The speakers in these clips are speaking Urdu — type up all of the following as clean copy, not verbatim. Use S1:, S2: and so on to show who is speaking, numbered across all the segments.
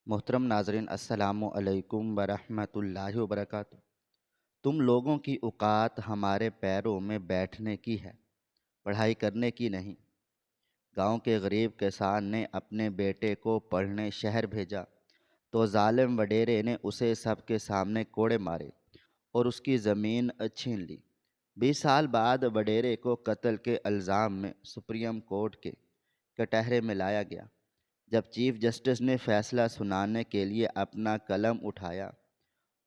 S1: محترم ناظرین، السلام علیکم ورحمۃ اللہ وبرکاتہ۔ تم لوگوں کی اوقات ہمارے پیروں میں بیٹھنے کی ہے، پڑھائی کرنے کی نہیں۔ گاؤں کے غریب کسان نے اپنے بیٹے کو پڑھنے شہر بھیجا تو ظالم وڈیرے نے اسے سب کے سامنے کوڑے مارے اور اس کی زمین چھین لی۔ 20 سال بعد وڈیرے کو قتل کے الزام میں سپریم کورٹ کے کٹہرے میں لایا گیا۔ جب چیف جسٹس نے فیصلہ سنانے کے لیے اپنا قلم اٹھایا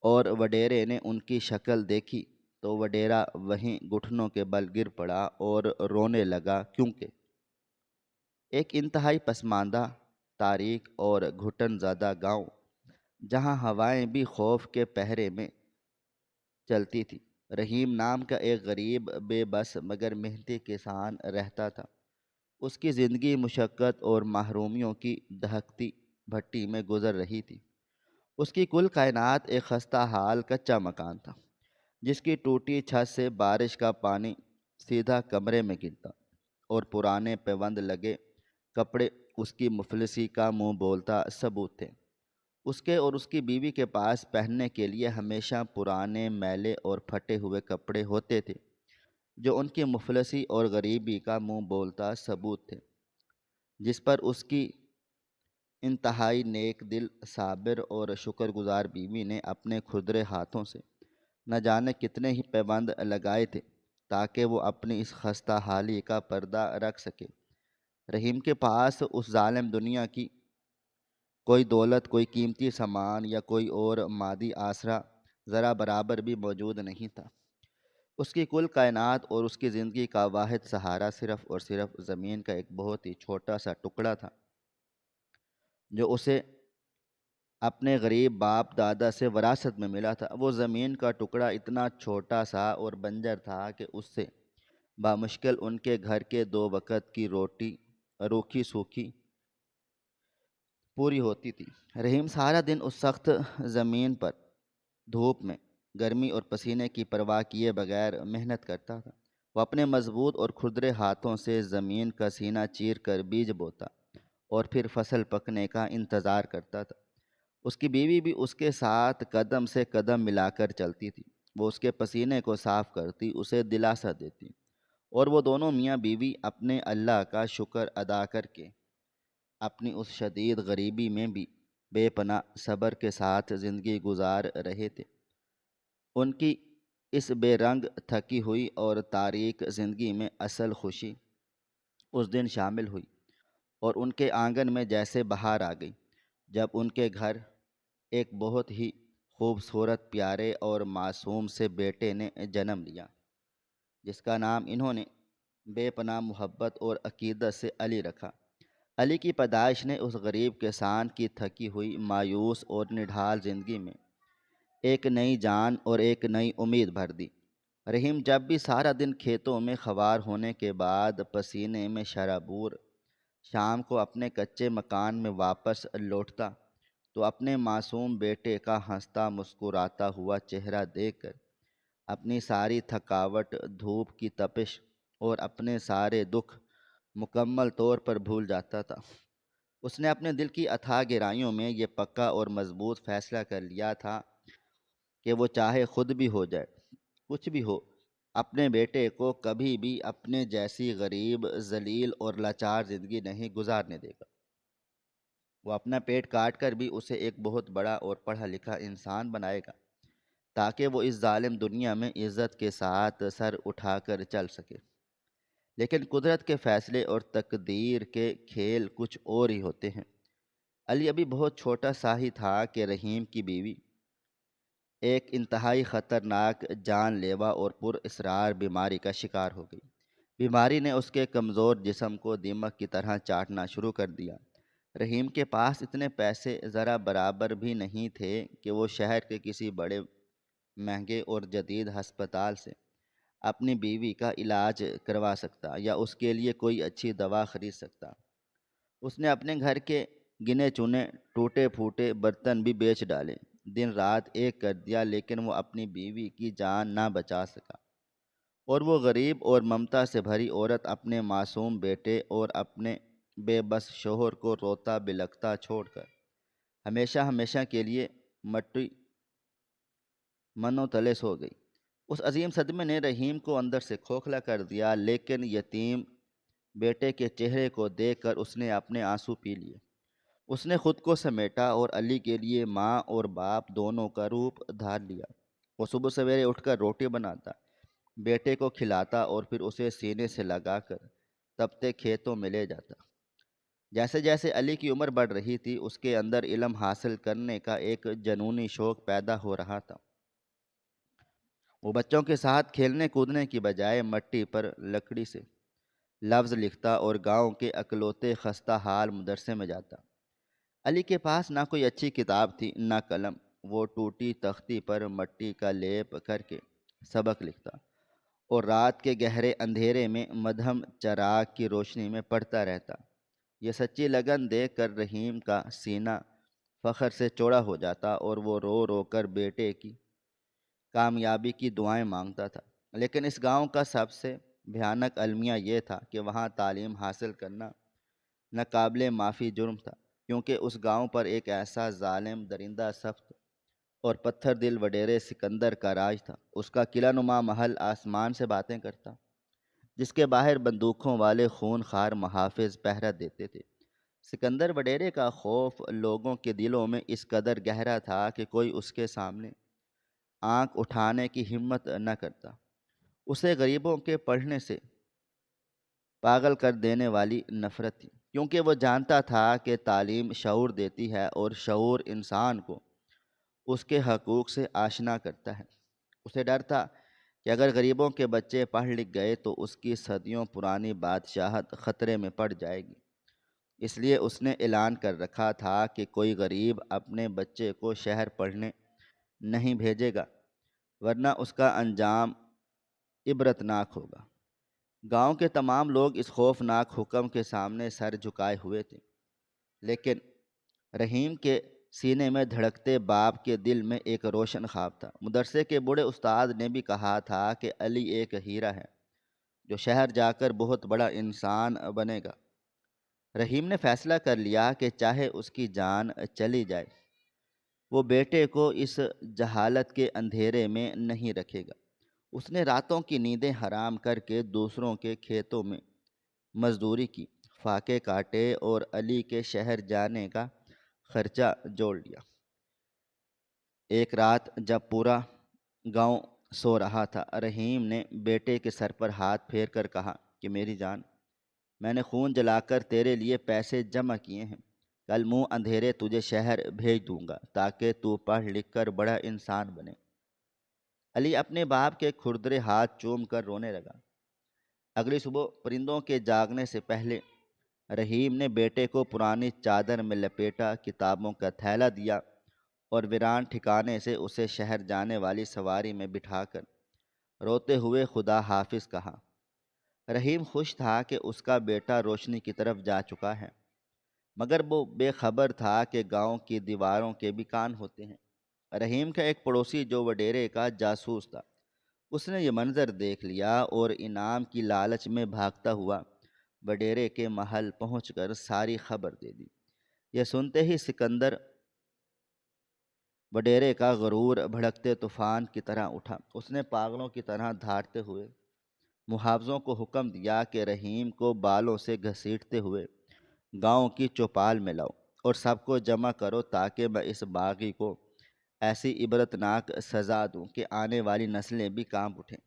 S1: اور وڈیرے نے ان کی شکل دیکھی تو وڈیرا وہیں گھٹنوں کے بل گر پڑا اور رونے لگا، کیونکہ ایک انتہائی پسماندہ، تاریک اور گھٹن زدہ گاؤں جہاں ہوائیں بھی خوف کے پہرے میں چلتی تھی، رحیم نام کا ایک غریب، بے بس مگر محنتی کسان رہتا تھا۔ اس کی زندگی مشقت اور محرومیوں کی دہکتی بھٹی میں گزر رہی تھی۔ اس کی کل کائنات ایک خستہ حال کچا مکان تھا، جس کی ٹوٹی چھت سے بارش کا پانی سیدھا کمرے میں گرتا اور پرانے پیوند لگے کپڑے اس کی مفلسی کا منہ بولتا ثبوت تھے۔ اس کے اور اس کی بیوی کے پاس پہننے کے لیے ہمیشہ پرانے، میلے اور پھٹے ہوئے کپڑے ہوتے تھے، جو ان کی مفلسی اور غریبی کا منہ بولتا ثبوت تھے، جس پر اس کی انتہائی نیک دل، صابر اور شکر گزار بیوی نے اپنے کھردرے ہاتھوں سے نہ جانے کتنے ہی پیوند لگائے تھے تاکہ وہ اپنی اس خستہ حالی کا پردہ رکھ سکے۔ رحیم کے پاس اس ظالم دنیا کی کوئی دولت، کوئی قیمتی سامان یا کوئی اور مادی آسرا ذرا برابر بھی موجود نہیں تھا۔ اس کی کل کائنات اور اس کی زندگی کا واحد سہارا صرف اور صرف زمین کا ایک بہت ہی چھوٹا سا ٹکڑا تھا، جو اسے اپنے غریب باپ دادا سے وراثت میں ملا تھا۔ وہ زمین کا ٹکڑا اتنا چھوٹا سا اور بنجر تھا کہ اس سے بامشکل ان کے گھر کے 2 وقت کی روٹی روکھی سوکھی پوری ہوتی تھی۔ رحیم سارا دن اس سخت زمین پر دھوپ میں، گرمی اور پسینے کی پرواہ کیے بغیر محنت کرتا تھا۔ وہ اپنے مضبوط اور کھردرے ہاتھوں سے زمین کا سینہ چیر کر بیج بوتا اور پھر فصل پکنے کا انتظار کرتا تھا۔ اس کی بیوی بھی اس کے ساتھ قدم سے قدم ملا کر چلتی تھی۔ وہ اس کے پسینے کو صاف کرتی، اسے دلاسا دیتی، اور وہ دونوں میاں بیوی اپنے اللہ کا شکر ادا کر کے اپنی اس شدید غریبی میں بھی بے پناہ صبر کے ساتھ زندگی گزار رہے تھے۔ ان کی اس بے رنگ، تھکی ہوئی اور تاریک زندگی میں اصل خوشی اس دن شامل ہوئی اور ان کے آنگن میں جیسے بہار آ گئی، جب ان کے گھر ایک بہت ہی خوبصورت، پیارے اور معصوم سے بیٹے نے جنم لیا، جس کا نام انہوں نے بے پناہ محبت اور عقیدت سے علی رکھا۔ علی کی پیدائش نے اس غریب کسان کی تھکی ہوئی، مایوس اور نڈھال زندگی میں ایک نئی جان اور ایک نئی امید بھر دی۔ رحیم جب بھی سارا دن کھیتوں میں خوار ہونے کے بعد پسینے میں شرابور شام کو اپنے کچے مکان میں واپس لوٹتا تو اپنے معصوم بیٹے کا ہنستا مسکراتا ہوا چہرہ دیکھ کر اپنی ساری تھکاوٹ، دھوپ کی تپش اور اپنے سارے دکھ مکمل طور پر بھول جاتا تھا۔ اس نے اپنے دل کی اتھاہ گہرائیوں میں یہ پکا اور مضبوط فیصلہ کر لیا تھا کہ وہ چاہے خود بھی ہو جائے، کچھ بھی ہو، اپنے بیٹے کو کبھی بھی اپنے جیسی غریب، ذلیل اور لاچار زندگی نہیں گزارنے دے گا۔ وہ اپنا پیٹ کاٹ کر بھی اسے ایک بہت بڑا اور پڑھا لکھا انسان بنائے گا، تاکہ وہ اس ظالم دنیا میں عزت کے ساتھ سر اٹھا کر چل سکے۔ لیکن قدرت کے فیصلے اور تقدیر کے کھیل کچھ اور ہی ہوتے ہیں۔ علی ابھی بہت چھوٹا سا ہی تھا کہ رحیم کی بیوی ایک انتہائی خطرناک، جان لیوا اور پر اسرار بیماری کا شکار ہو گئی۔ بیماری نے اس کے کمزور جسم کو دیمک کی طرح چاٹنا شروع کر دیا۔ رحیم کے پاس اتنے پیسے ذرا برابر بھی نہیں تھے کہ وہ شہر کے کسی بڑے، مہنگے اور جدید ہسپتال سے اپنی بیوی کا علاج کروا سکتا یا اس کے لیے کوئی اچھی دوا خرید سکتا۔ اس نے اپنے گھر کے گنے چنے ٹوٹے پھوٹے برتن بھی بیچ ڈالے، دن رات ایک کر دیا، لیکن وہ اپنی بیوی کی جان نہ بچا سکا، اور وہ غریب اور ممتا سے بھری عورت اپنے معصوم بیٹے اور اپنے بے بس شوہر کو روتا بلکتا چھوڑ کر ہمیشہ ہمیشہ کے لیے مٹی منو تلے سو گئی۔ اس عظیم صدمے نے رحیم کو اندر سے کھوکھلا کر دیا، لیکن یتیم بیٹے کے چہرے کو دیکھ کر اس نے اپنے آنسو پی لیے۔ اس نے خود کو سمیٹا اور علی کے لیے ماں اور باپ دونوں کا روپ دھار لیا۔ وہ صبح سویرے اٹھ کر روٹی بناتا، بیٹے کو کھلاتا اور پھر اسے سینے سے لگا کر تپتے کھیتوں میں لے جاتا۔ جیسے جیسے علی کی عمر بڑھ رہی تھی، اس کے اندر علم حاصل کرنے کا ایک جنونی شوق پیدا ہو رہا تھا۔ وہ بچوں کے ساتھ کھیلنے کودنے کی بجائے مٹی پر لکڑی سے لفظ لکھتا اور گاؤں کے اکلوتے خستہ حال مدرسے میں جاتا۔ علی کے پاس نہ کوئی اچھی کتاب تھی نہ قلم۔ وہ ٹوٹی تختی پر مٹی کا لیپ کر کے سبق لکھتا اور رات کے گہرے اندھیرے میں مدھم چراغ کی روشنی میں پڑھتا رہتا۔ یہ سچی لگن دیکھ کر رحیم کا سینہ فخر سے چوڑا ہو جاتا اور وہ رو رو کر بیٹے کی کامیابی کی دعائیں مانگتا تھا۔ لیکن اس گاؤں کا سب سے بھیانک المیہ یہ تھا کہ وہاں تعلیم حاصل کرنا ناقابل معافی جرم تھا، کیونکہ اس گاؤں پر ایک ایسا ظالم، درندہ، سخت اور پتھر دل وڈیرے سکندر کا راج تھا۔ اس کا قلعہ نما محل آسمان سے باتیں کرتا، جس کے باہر بندوقوں والے خون خوار محافظ پہرا دیتے تھے۔ سکندر وڈیرے کا خوف لوگوں کے دلوں میں اس قدر گہرا تھا کہ کوئی اس کے سامنے آنکھ اٹھانے کی ہمت نہ کرتا۔ اسے غریبوں کے پڑھنے سے پاگل کر دینے والی نفرت تھی، کیونکہ وہ جانتا تھا کہ تعلیم شعور دیتی ہے اور شعور انسان کو اس کے حقوق سے آشنا کرتا ہے۔ اسے ڈر تھا کہ اگر غریبوں کے بچے پڑھ لکھ گئے تو اس کی صدیوں پرانی بادشاہت خطرے میں پڑ جائے گی۔ اس لیے اس نے اعلان کر رکھا تھا کہ کوئی غریب اپنے بچے کو شہر پڑھنے نہیں بھیجے گا، ورنہ اس کا انجام عبرتناک ہوگا۔ گاؤں کے تمام لوگ اس خوفناک حکم کے سامنے سر جھکائے ہوئے تھے، لیکن رحیم کے سینے میں دھڑکتے باپ کے دل میں ایک روشن خواب تھا۔ مدرسے کے بوڑھے استاد نے بھی کہا تھا کہ علی ایک ہیرا ہے جو شہر جا کر بہت بڑا انسان بنے گا۔ رحیم نے فیصلہ کر لیا کہ چاہے اس کی جان چلی جائے، وہ بیٹے کو اس جہالت کے اندھیرے میں نہیں رکھے گا۔ اس نے راتوں کی نیندیں حرام کر کے دوسروں کے کھیتوں میں مزدوری کی، فاقے کاٹے اور علی کے شہر جانے کا خرچہ جوڑ لیا۔ ایک رات جب پورا گاؤں سو رہا تھا، رحیم نے بیٹے کے سر پر ہاتھ پھیر کر کہا کہ میری جان، میں نے خون جلا کر تیرے لیے پیسے جمع کیے ہیں۔ کل منہ اندھیرے تجھے شہر بھیج دوں گا تاکہ تو پڑھ لکھ کر بڑا انسان بنے۔ علی اپنے باپ کے کھردرے ہاتھ چوم کر رونے لگا۔ اگلی صبح پرندوں کے جاگنے سے پہلے رحیم نے بیٹے کو پرانی چادر میں لپیٹا، کتابوں کا تھیلا دیا اور ویران ٹھکانے سے اسے شہر جانے والی سواری میں بٹھا کر روتے ہوئے خدا حافظ کہا۔ رحیم خوش تھا کہ اس کا بیٹا روشنی کی طرف جا چکا ہے، مگر وہ بے خبر تھا کہ گاؤں کی دیواروں کے بھی کان ہوتے ہیں۔ رحیم کا ایک پڑوسی جو وڈیرے کا جاسوس تھا، اس نے یہ منظر دیکھ لیا اور انعام کی لالچ میں بھاگتا ہوا وڈیرے کے محل پہنچ کر ساری خبر دے دی۔ یہ سنتے ہی سکندر وڈیرے کا غرور بھڑکتے طوفان کی طرح اٹھا۔ اس نے پاگلوں کی طرح دھاڑتے ہوئے محافظوں کو حکم دیا کہ رحیم کو بالوں سے گھسیٹتے ہوئے گاؤں کی چوپال میں لاؤ اور سب کو جمع کرو تاکہ میں اس باغی کو ایسی عبرتناک سزا دوں کہ آنے والی نسلیں بھی کانپ اٹھیں۔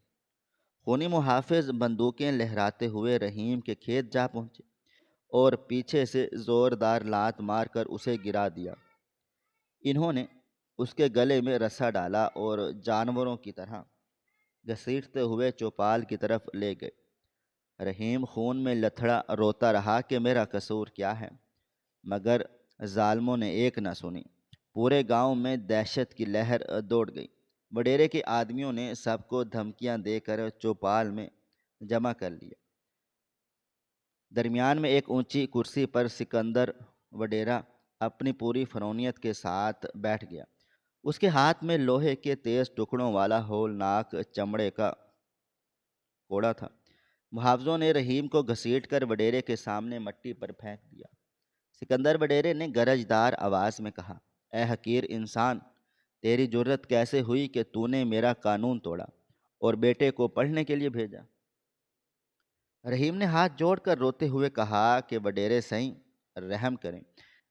S1: خونی محافظ بندوقیں لہراتے ہوئے رحیم کے کھیت جا پہنچے اور پیچھے سے زوردار لات مار کر اسے گرا دیا۔ انہوں نے اس کے گلے میں رسا ڈالا اور جانوروں کی طرح گھسیٹتے ہوئے چوپال کی طرف لے گئے۔ رحیم خون میں لتھڑا روتا رہا کہ میرا قصور کیا ہے، مگر ظالموں نے ایک نہ سنی۔ پورے گاؤں میں دہشت کی لہر دوڑ گئی۔ وڈیرے کے آدمیوں نے سب کو دھمکیاں دے کر چوپال میں جمع کر لیا۔ درمیان میں ایک اونچی کرسی پر سکندر وڈیرا اپنی پوری فرونیت کے ساتھ بیٹھ گیا۔ اس کے ہاتھ میں لوہے کے تیز ٹکڑوں والا ہولناک چمڑے کا کوڑا تھا۔ محافظوں نے رحیم کو گھسیٹ کر وڈیرے کے سامنے مٹی پر پھینک دیا۔ سکندر وڈیرے نے گرجدار آواز میں کہا اے حقیر انسان، تیری جرت کیسے ہوئی کہ تو نے میرا قانون توڑا اور بیٹے کو پڑھنے کے لیے بھیجا؟ رحیم نے ہاتھ جوڑ کر روتے ہوئے کہا کہ وڈیرے سائیں، رحم کریں،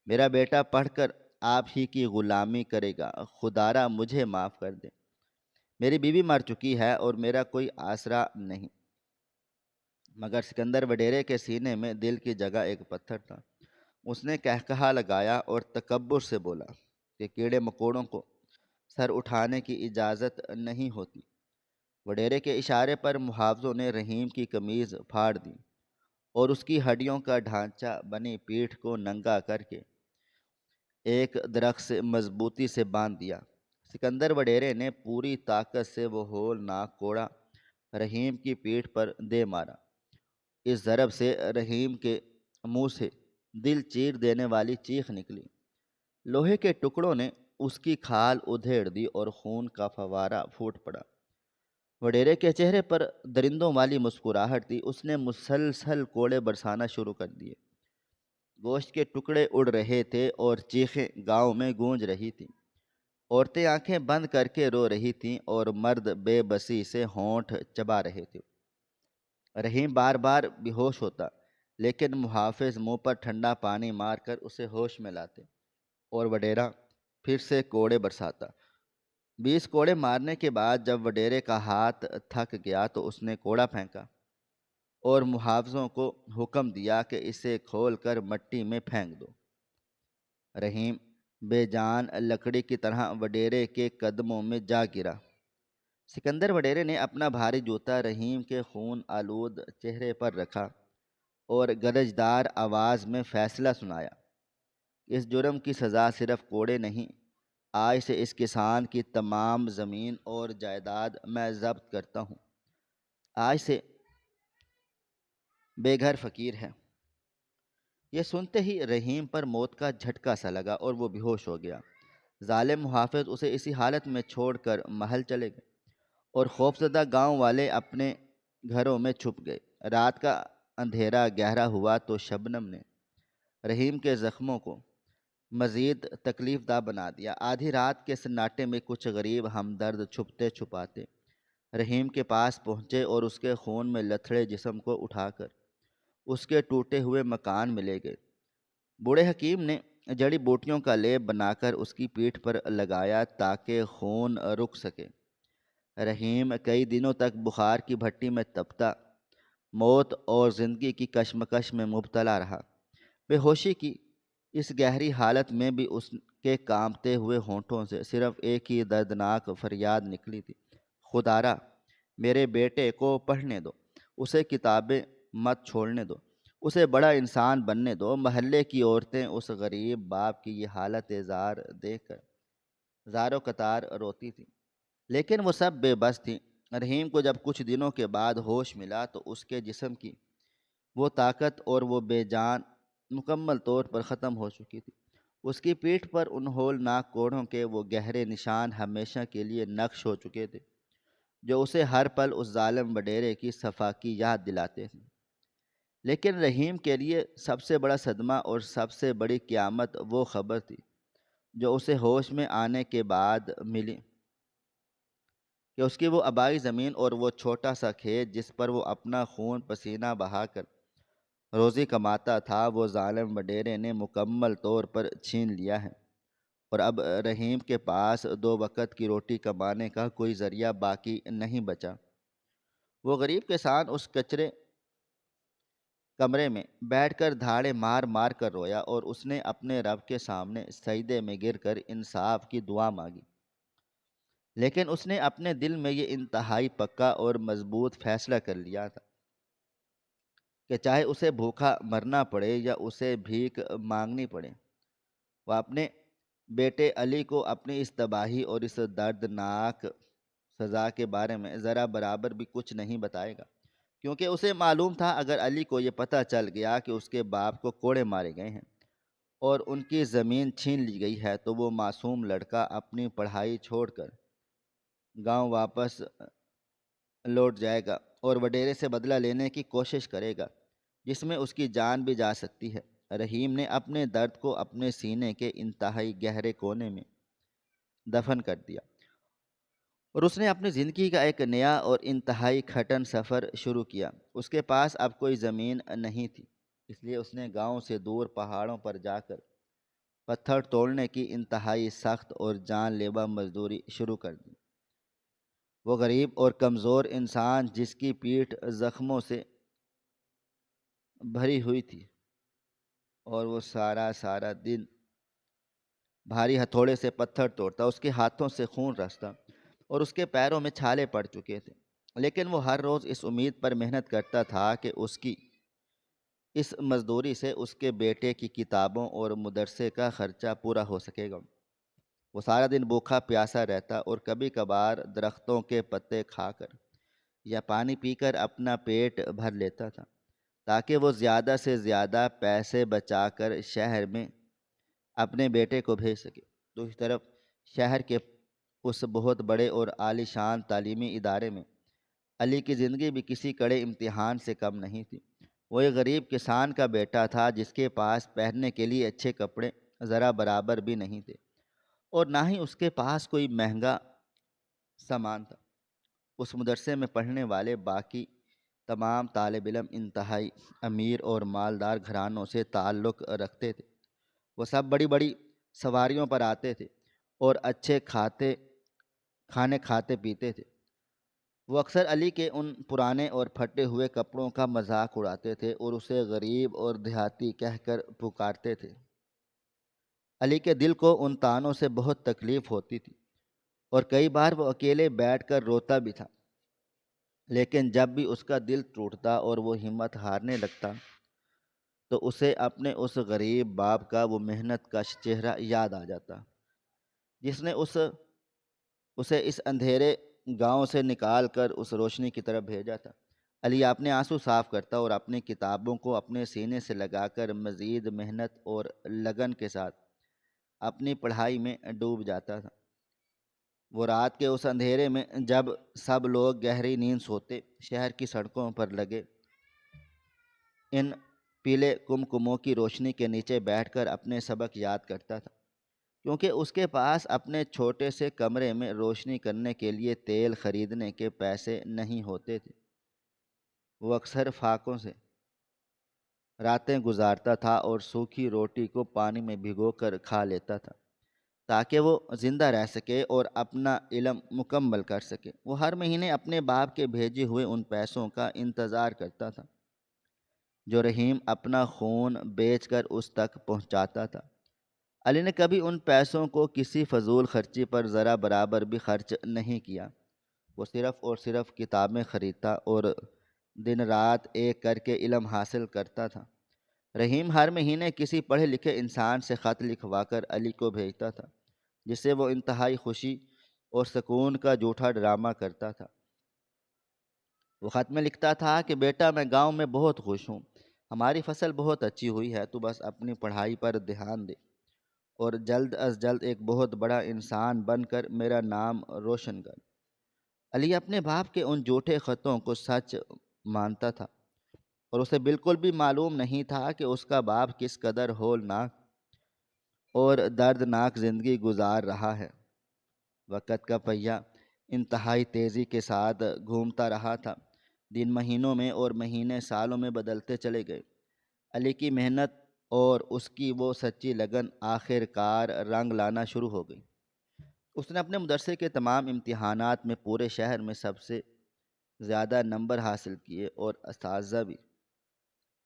S1: میرا بیٹا پڑھ کر آپ ہی کی غلامی کرے گا، خدارا مجھے معاف کر دیں، میری بیوی مر چکی ہے اور میرا کوئی آسرا نہیں۔ مگر سکندر وڈیرے کے سینے میں دل کی جگہ ایک پتھر تھا۔ اس نے کہا لگایا اور تکبر سے بولا کہ کیڑے مکوڑوں کو سر اٹھانے کی اجازت نہیں ہوتی۔ وڈیرے کے اشارے پر محافظوں نے رحیم کی قمیض پھاڑ دی اور اس کی ہڈیوں کا ڈھانچہ بنی پیٹھ کو ننگا کر کے ایک درخت سے مضبوطی سے باندھ دیا۔ سکندر وڈیرے نے پوری طاقت سے وہ ہولناک کوڑا رحیم کی پیٹھ پر دے مارا۔ اس ضرب سے رحیم کے منہ سے دل چیر دینے والی چیخ نکلی۔ لوہے کے ٹکڑوں نے اس کی کھال ادھیڑ دی اور خون کا فوارہ پھوٹ پڑا۔ وڈیرے کے چہرے پر درندوں والی مسکراہٹ تھی۔ اس نے مسلسل کوڑے برسانا شروع کر دیے۔ گوشت کے ٹکڑے اڑ رہے تھے اور چیخیں گاؤں میں گونج رہی تھیں۔ عورتیں آنکھیں بند کر کے رو رہی تھیں اور مرد بے بسی سے ہونٹ چبا رہے تھے۔ رحیم بار بار بے ہوش ہوتا، لیکن محافظ منہ پر ٹھنڈا پانی مار کر اسے ہوش میں لاتے اور وڈیرا پھر سے کوڑے برساتا۔ 20 کوڑے مارنے کے بعد جب وڈیرے کا ہاتھ تھک گیا تو اس نے کوڑا پھینکا اور محافظوں کو حکم دیا کہ اسے کھول کر مٹی میں پھینک دو۔ رحیم بے جان لکڑی کی طرح وڈیرے کے قدموں میں جا گرا۔ سکندر وڈیرے نے اپنا بھاری جوتا رحیم کے خون آلود چہرے پر رکھا اور گرجدار آواز میں فیصلہ سنایا۔ اس جرم کی سزا صرف کوڑے نہیں، آج سے اس کسان کی تمام زمین اور جائیداد میں ضبط کرتا ہوں۔ آج سے بے گھر فقیر ہے۔ یہ سنتے ہی رحیم پر موت کا جھٹکا سا لگا اور وہ بے ہوش ہو گیا۔ ظالم محافظ اسے اسی حالت میں چھوڑ کر محل چلے گئے اور خوفزدہ گاؤں والے اپنے گھروں میں چھپ گئے۔ رات کا اندھیرا گہرا ہوا تو شبنم نے رحیم کے زخموں کو مزید تکلیف دہ بنا دیا۔ آدھی رات کے سناٹے میں کچھ غریب ہمدرد چھپتے چھپاتے رحیم کے پاس پہنچے اور اس کے خون میں لتھڑے جسم کو اٹھا کر اس کے ٹوٹے ہوئے مکان میں لے گئے۔ بوڑھے حکیم نے جڑی بوٹیوں کا لیپ بنا کر اس کی پیٹھ پر لگایا تاکہ خون رک سکے۔ رحیم کئی دنوں تک بخار کی بھٹی میں تپتا، موت اور زندگی کی کشمکش میں مبتلا رہا۔ بے ہوشی کی اس گہری حالت میں بھی اس کے کانپتے ہوئے ہونٹوں سے صرف ایک ہی دردناک فریاد نکلی تھی، خدارا میرے بیٹے کو پڑھنے دو، اسے کتابیں مت چھوڑنے دو، اسے بڑا انسان بننے دو۔ محلے کی عورتیں اس غریب باپ کی یہ حالت زار دیکھ کر زار و قطار روتی تھیں، لیکن وہ سب بے بس تھیں۔ رحیم کو جب کچھ دنوں کے بعد ہوش ملا تو اس کے جسم کی وہ طاقت اور وہ بے جان مکمل طور پر ختم ہو چکی تھی۔ اس کی پیٹھ پر ان ہولناک کوڑوں کے وہ گہرے نشان ہمیشہ کے لیے نقش ہو چکے تھے جو اسے ہر پل اس ظالم وڈیرے کی صفا کی یاد دلاتے تھے۔ لیکن رحیم کے لیے سب سے بڑا صدمہ اور سب سے بڑی قیامت وہ خبر تھی جو اسے ہوش میں آنے کے بعد ملی کہ اس کی وہ آبائی زمین اور وہ چھوٹا سا کھیت جس پر وہ اپنا خون پسینہ بہا کر روزی کماتا تھا، وہ ظالم وڈیرے نے مکمل طور پر چھین لیا ہے، اور اب رحیم کے پاس 2 وقت کی روٹی کمانے کا کوئی ذریعہ باقی نہیں بچا۔ وہ غریب کسان اس کچرے کمرے میں بیٹھ کر دھاڑے مار مار کر رویا اور اس نے اپنے رب کے سامنے سجدے میں گر کر انصاف کی دعا مانگی، لیکن اس نے اپنے دل میں یہ انتہائی پکا اور مضبوط فیصلہ کر لیا تھا کہ چاہے اسے بھوکا مرنا پڑے یا اسے بھیک مانگنی پڑے، وہ اپنے بیٹے علی کو اپنی اس تباہی اور اس دردناک سزا کے بارے میں ذرا برابر بھی کچھ نہیں بتائے گا، کیونکہ اسے معلوم تھا اگر علی کو یہ پتہ چل گیا کہ اس کے باپ کو کوڑے مارے گئے ہیں اور ان کی زمین چھین لی گئی ہے تو وہ معصوم لڑکا اپنی پڑھائی چھوڑ کر گاؤں واپس لوٹ جائے گا اور وڈیرے سے بدلہ لینے کی کوشش کرے گا، جس میں اس کی جان بھی جا سکتی ہے۔ رحیم نے اپنے درد کو اپنے سینے کے انتہائی گہرے کونے میں دفن کر دیا، اور اس نے اپنی زندگی کا ایک نیا اور انتہائی کھٹن سفر شروع کیا۔ اس کے پاس اب کوئی زمین نہیں تھی، اس لیے اس نے گاؤں سے دور پہاڑوں پر جا کر پتھر توڑنے کی انتہائی سخت اور جان لیوا مزدوری شروع کر دی۔ وہ غریب اور کمزور انسان جس کی پیٹھ زخموں سے بھری ہوئی تھی، اور وہ سارا دن بھاری ہتھوڑے سے پتھر توڑتا، اس کے ہاتھوں سے خون رستا اور اس کے پیروں میں چھالے پڑ چکے تھے، لیکن وہ ہر روز اس امید پر محنت کرتا تھا کہ اس کی اس مزدوری سے اس کے بیٹے کی کتابوں اور مدرسے کا خرچہ پورا ہو سکے گا۔ وہ سارا دن بھوکا پیاسا رہتا اور کبھی کبھار درختوں کے پتے کھا کر یا پانی پی کر اپنا پیٹ بھر لیتا تھا، تاکہ وہ زیادہ سے زیادہ پیسے بچا کر شہر میں اپنے بیٹے کو بھیج سکے۔ دوسری طرف شہر کے اس بہت بڑے اور عالی شان تعلیمی ادارے میں علی کی زندگی بھی کسی کڑے امتحان سے کم نہیں تھی۔ وہ ایک غریب کسان کا بیٹا تھا جس کے پاس پہننے کے لیے اچھے کپڑے ذرا برابر بھی نہیں تھے، اور نہ ہی اس کے پاس کوئی مہنگا سامان تھا۔ اس مدرسے میں پڑھنے والے باقی تمام طالب علم انتہائی امیر اور مالدار گھرانوں سے تعلق رکھتے تھے۔ وہ سب بڑی بڑی سواریوں پر آتے تھے اور اچھے کھانے کھاتے پیتے تھے۔ وہ اکثر علی کے ان پرانے اور پھٹے ہوئے کپڑوں کا مذاق اڑاتے تھے اور اسے غریب اور دیہاتی کہہ کر پکارتے تھے۔ علی کے دل کو ان طعنوں سے بہت تکلیف ہوتی تھی، اور کئی بار وہ اکیلے بیٹھ کر روتا بھی تھا، لیکن جب بھی اس کا دل ٹوٹتا اور وہ ہمت ہارنے لگتا تو اسے اپنے اس غریب باپ کا وہ محنت کش چہرہ یاد آ جاتا، جس نے اسے اس اندھیرے گاؤں سے نکال کر اس روشنی کی طرف بھیجا تھا۔ علی اپنے آنسو صاف کرتا اور اپنی کتابوں کو اپنے سینے سے لگا کر مزید محنت اور لگن کے ساتھ اپنی پڑھائی میں ڈوب جاتا تھا۔ وہ رات کے اس اندھیرے میں جب سب لوگ گہری نیند سوتے، شہر کی سڑکوں پر لگے ان پیلے کمکموں کی روشنی کے نیچے بیٹھ کر اپنے سبق یاد کرتا تھا، کیونکہ اس کے پاس اپنے چھوٹے سے کمرے میں روشنی کرنے کے لیے تیل خریدنے کے پیسے نہیں ہوتے تھے۔ وہ اکثر فاقوں سے راتیں گزارتا تھا اور سوکھی روٹی کو پانی میں بھگو کر کھا لیتا تھا، تاکہ وہ زندہ رہ سکے اور اپنا علم مکمل کر سکے۔ وہ ہر مہینے اپنے باپ کے بھیجے ہوئے ان پیسوں کا انتظار کرتا تھا جو رحیم اپنا خون بیچ کر اس تک پہنچاتا تھا۔ علی نے کبھی ان پیسوں کو کسی فضول خرچی پر ذرا برابر بھی خرچ نہیں کیا۔ وہ صرف اور صرف کتابیں خریدتا اور دن رات ایک کر کے علم حاصل کرتا تھا۔ رحیم ہر مہینے کسی پڑھے لکھے انسان سے خط لکھوا کر علی کو بھیجتا تھا، جس سے وہ انتہائی خوشی اور سکون کا جھوٹا ڈرامہ کرتا تھا۔ وہ خط میں لکھتا تھا کہ بیٹا، میں گاؤں میں بہت خوش ہوں، ہماری فصل بہت اچھی ہوئی ہے، تو بس اپنی پڑھائی پر دھیان دے اور جلد از جلد ایک بہت بڑا انسان بن کر میرا نام روشن کر۔ علی اپنے باپ کے ان جھوٹے خطوں کو سچ مانتا تھا، اور اسے بالکل بھی معلوم نہیں تھا کہ اس کا باپ کس قدر ہولناک اور دردناک زندگی گزار رہا ہے۔ وقت کا پہیہ انتہائی تیزی کے ساتھ گھومتا رہا تھا۔ دن مہینوں میں اور مہینے سالوں میں بدلتے چلے گئے۔ علی کی محنت اور اس کی وہ سچی لگن آخر کار رنگ لانا شروع ہو گئی۔ اس نے اپنے مدرسے کے تمام امتحانات میں پورے شہر میں سب سے زیادہ نمبر حاصل کیے، اور اساتذہ بھی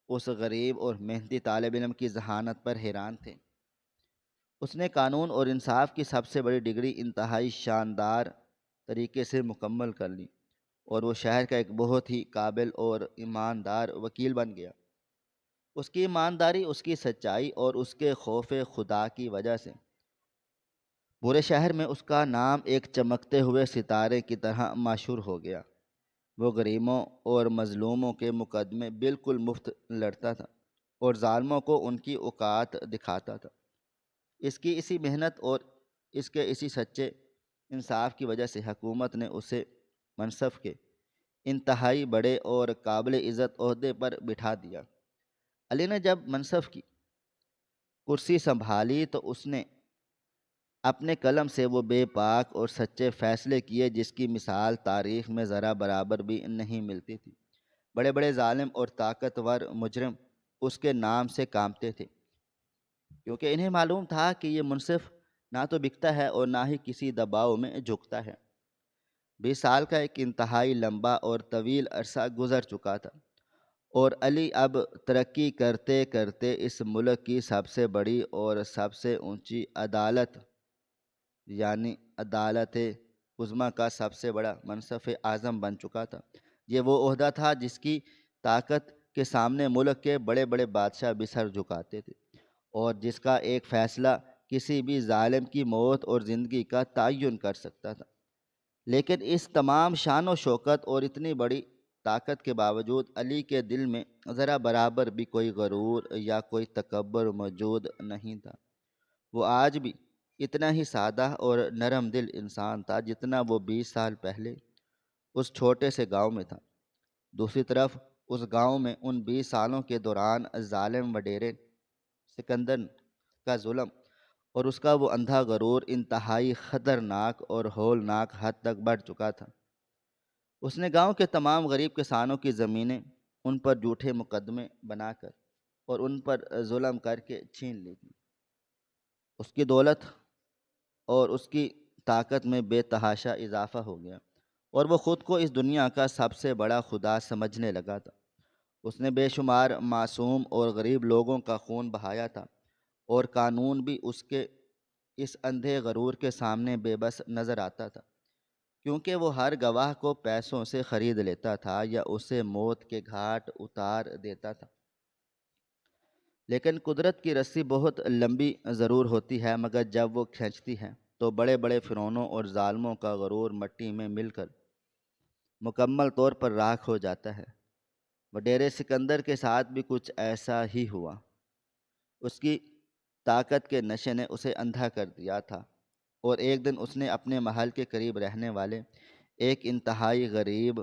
S1: اس غریب اور محنتی طالب علم کی ذہانت پر حیران تھے۔ اس نے قانون اور انصاف کی سب سے بڑی ڈگری انتہائی شاندار طریقے سے مکمل کر لی، اور وہ شہر کا ایک بہت ہی قابل اور ایماندار وکیل بن گیا۔ اس کی ایمانداری، اس کی سچائی اور اس کے خوف خدا کی وجہ سے پورے شہر میں اس کا نام ایک چمکتے ہوئے ستارے کی طرح مشہور ہو گیا۔ وہ غریبوں اور مظلوموں کے مقدمے بالکل مفت لڑتا تھا اور ظالموں کو ان کی اوقات دکھاتا تھا۔ اس کی اسی محنت اور اس کے اسی سچے انصاف کی وجہ سے حکومت نے اسے منصب کے انتہائی بڑے اور قابل عزت عہدے پر بٹھا دیا۔ علی نے جب منصب کی کرسی سنبھالی تو اس نے اپنے قلم سے وہ بے پاک اور سچے فیصلے کیے جس کی مثال تاریخ میں ذرا برابر بھی نہیں ملتی تھی۔ بڑے بڑے ظالم اور طاقتور مجرم اس کے نام سے کانپتے تھے، کیونکہ انہیں معلوم تھا کہ یہ منصف نہ تو بکتا ہے اور نہ ہی کسی دباؤ میں جھکتا ہے۔ 20 سال کا ایک انتہائی لمبا اور طویل عرصہ گزر چکا تھا، اور علی اب ترقی کرتے کرتے اس ملک کی سب سے بڑی اور سب سے اونچی عدالت یعنی عدالت عظمیٰ کا سب سے بڑا منصف اعظم بن چکا تھا۔ یہ وہ عہدہ تھا جس کی طاقت کے سامنے ملک کے بڑے بڑے بادشاہ بھی سر جھکاتے تھے، اور جس کا ایک فیصلہ کسی بھی ظالم کی موت اور زندگی کا تعین کر سکتا تھا۔ لیکن اس تمام شان و شوکت اور اتنی بڑی طاقت کے باوجود علی کے دل میں ذرا برابر بھی کوئی غرور یا کوئی تکبر موجود نہیں تھا۔ وہ آج بھی اتنا ہی سادہ اور نرم دل انسان تھا جتنا وہ 20 سال پہلے اس چھوٹے سے گاؤں میں تھا۔ دوسری طرف اس گاؤں میں ان 20 سالوں کے دوران ظالم وڈیرے سکندر کا ظلم اور اس کا وہ اندھا غرور انتہائی خطرناک اور ہولناک حد تک بڑھ چکا تھا۔ اس نے گاؤں کے تمام غریب کسانوں کی زمینیں ان پر جھوٹے مقدمے بنا کر اور ان پر ظلم کر کے چھین لی تھی۔ اس کی دولت اور اس کی طاقت میں بے تحاشا اضافہ ہو گیا، اور وہ خود کو اس دنیا کا سب سے بڑا خدا سمجھنے لگا تھا۔ اس نے بے شمار معصوم اور غریب لوگوں کا خون بہایا تھا، اور قانون بھی اس کے اس اندھے غرور کے سامنے بے بس نظر آتا تھا، کیونکہ وہ ہر گواہ کو پیسوں سے خرید لیتا تھا یا اسے موت کے گھاٹ اتار دیتا تھا۔ لیکن قدرت کی رسی بہت لمبی ضرور ہوتی ہے، مگر جب وہ کھینچتی ہے تو بڑے بڑے فرعونوں اور ظالموں کا غرور مٹی میں مل کر مکمل طور پر راکھ ہو جاتا ہے۔ وڈیرے سکندر کے ساتھ بھی کچھ ایسا ہی ہوا۔ اس کی طاقت کے نشے نے اسے اندھا کر دیا تھا، اور ایک دن اس نے اپنے محل کے قریب رہنے والے ایک انتہائی غریب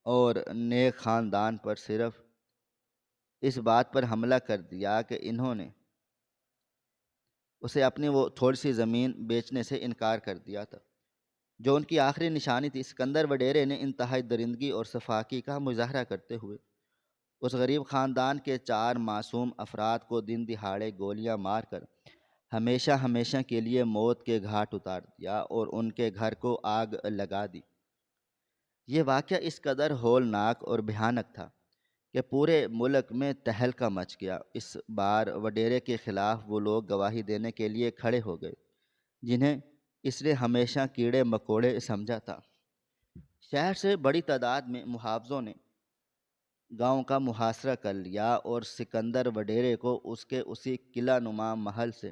S1: اور نیک خاندان پر صرف اس بات پر حملہ کر دیا کہ انہوں نے اسے اپنی وہ تھوڑی سی زمین بیچنے سے انکار کر دیا تھا، جو ان کی آخری نشانی تھی۔ سکندر وڈیرے نے انتہائی درندگی اور سفاکی کا مظاہرہ کرتے ہوئے اس غریب خاندان کے 4 معصوم افراد کو دن دہاڑے گولیاں مار کر ہمیشہ ہمیشہ کے لیے موت کے گھاٹ اتار دیا اور ان کے گھر کو آگ لگا دی۔ یہ واقعہ اس قدر ہولناک اور بھیانک تھا کہ پورے ملک میں تہلکہ مچ گیا۔ اس بار وڈیرے کے خلاف وہ لوگ گواہی دینے کے لیے کھڑے ہو گئے جنہیں اس نے ہمیشہ کیڑے مکوڑے سمجھا تھا۔ شہر سے بڑی تعداد میں محافظوں نے گاؤں کا محاصرہ کر لیا، اور سکندر وڈیرے کو اس کے اسی قلعہ نما محل سے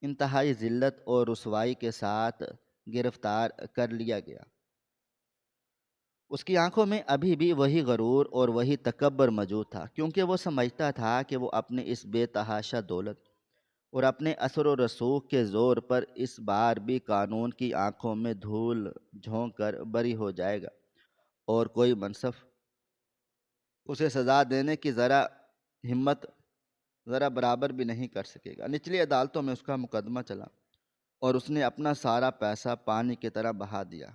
S1: انتہائی ذلت اور رسوائی کے ساتھ گرفتار کر لیا گیا۔ اس کی آنکھوں میں ابھی بھی وہی غرور اور وہی تکبر موجود تھا، کیونکہ وہ سمجھتا تھا کہ وہ اپنے اس بے تحاشا دولت اور اپنے اثر و رسوخ کے زور پر اس بار بھی قانون کی آنکھوں میں دھول جھونک کر بری ہو جائے گا، اور کوئی منصف اسے سزا دینے کی ہمت ذرا برابر بھی نہیں کر سکے گا۔ نچلی عدالتوں میں اس کا مقدمہ چلا، اور اس نے اپنا سارا پیسہ پانی کی طرح بہا دیا،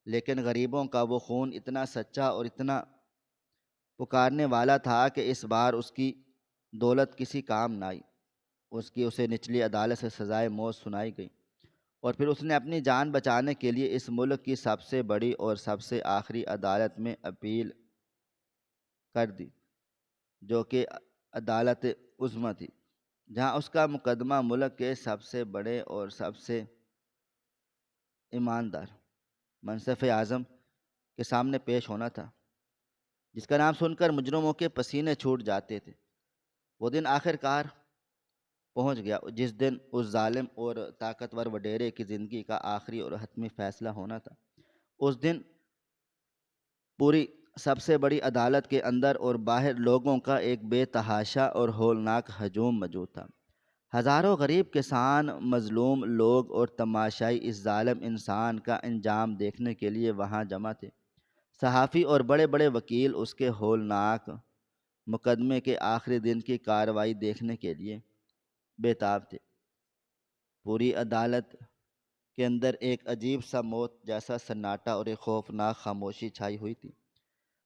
S1: لیکن غریبوں کا وہ خون اتنا سچا اور اتنا پکارنے والا تھا کہ اس بار اس کی دولت کسی کام نہ آئی۔ اسے نچلی عدالت سے سزائے موت سنائی گئی، اور پھر اس نے اپنی جان بچانے کے لیے اس ملک کی سب سے بڑی اور سب سے آخری عدالت میں اپیل کر دی، جو کہ عدالت عظمیٰ تھی، جہاں اس کا مقدمہ ملک کے سب سے بڑے اور سب سے ایماندار منصف اعظم کے سامنے پیش ہونا تھا، جس کا نام سن کر مجرموں کے پسینے چھوٹ جاتے تھے۔ وہ دن آخر کار پہنچ گیا جس دن اس ظالم اور طاقتور وڈیرے کی زندگی کا آخری اور حتمی فیصلہ ہونا تھا۔ اس دن پوری سب سے بڑی عدالت کے اندر اور باہر لوگوں کا ایک بے تحاشا اور ہولناک ہجوم موجود تھا۔ ہزاروں غریب کسان، مظلوم لوگ اور تماشائی اس ظالم انسان کا انجام دیکھنے کے لیے وہاں جمع تھے۔ صحافی اور بڑے بڑے وکیل اس کے ہولناک مقدمے کے آخری دن کی کارروائی دیکھنے کے لیے بےتاب تھے۔ پوری عدالت کے اندر ایک عجیب سا موت جیسا سناٹا اور ایک خوفناک خاموشی چھائی ہوئی تھی۔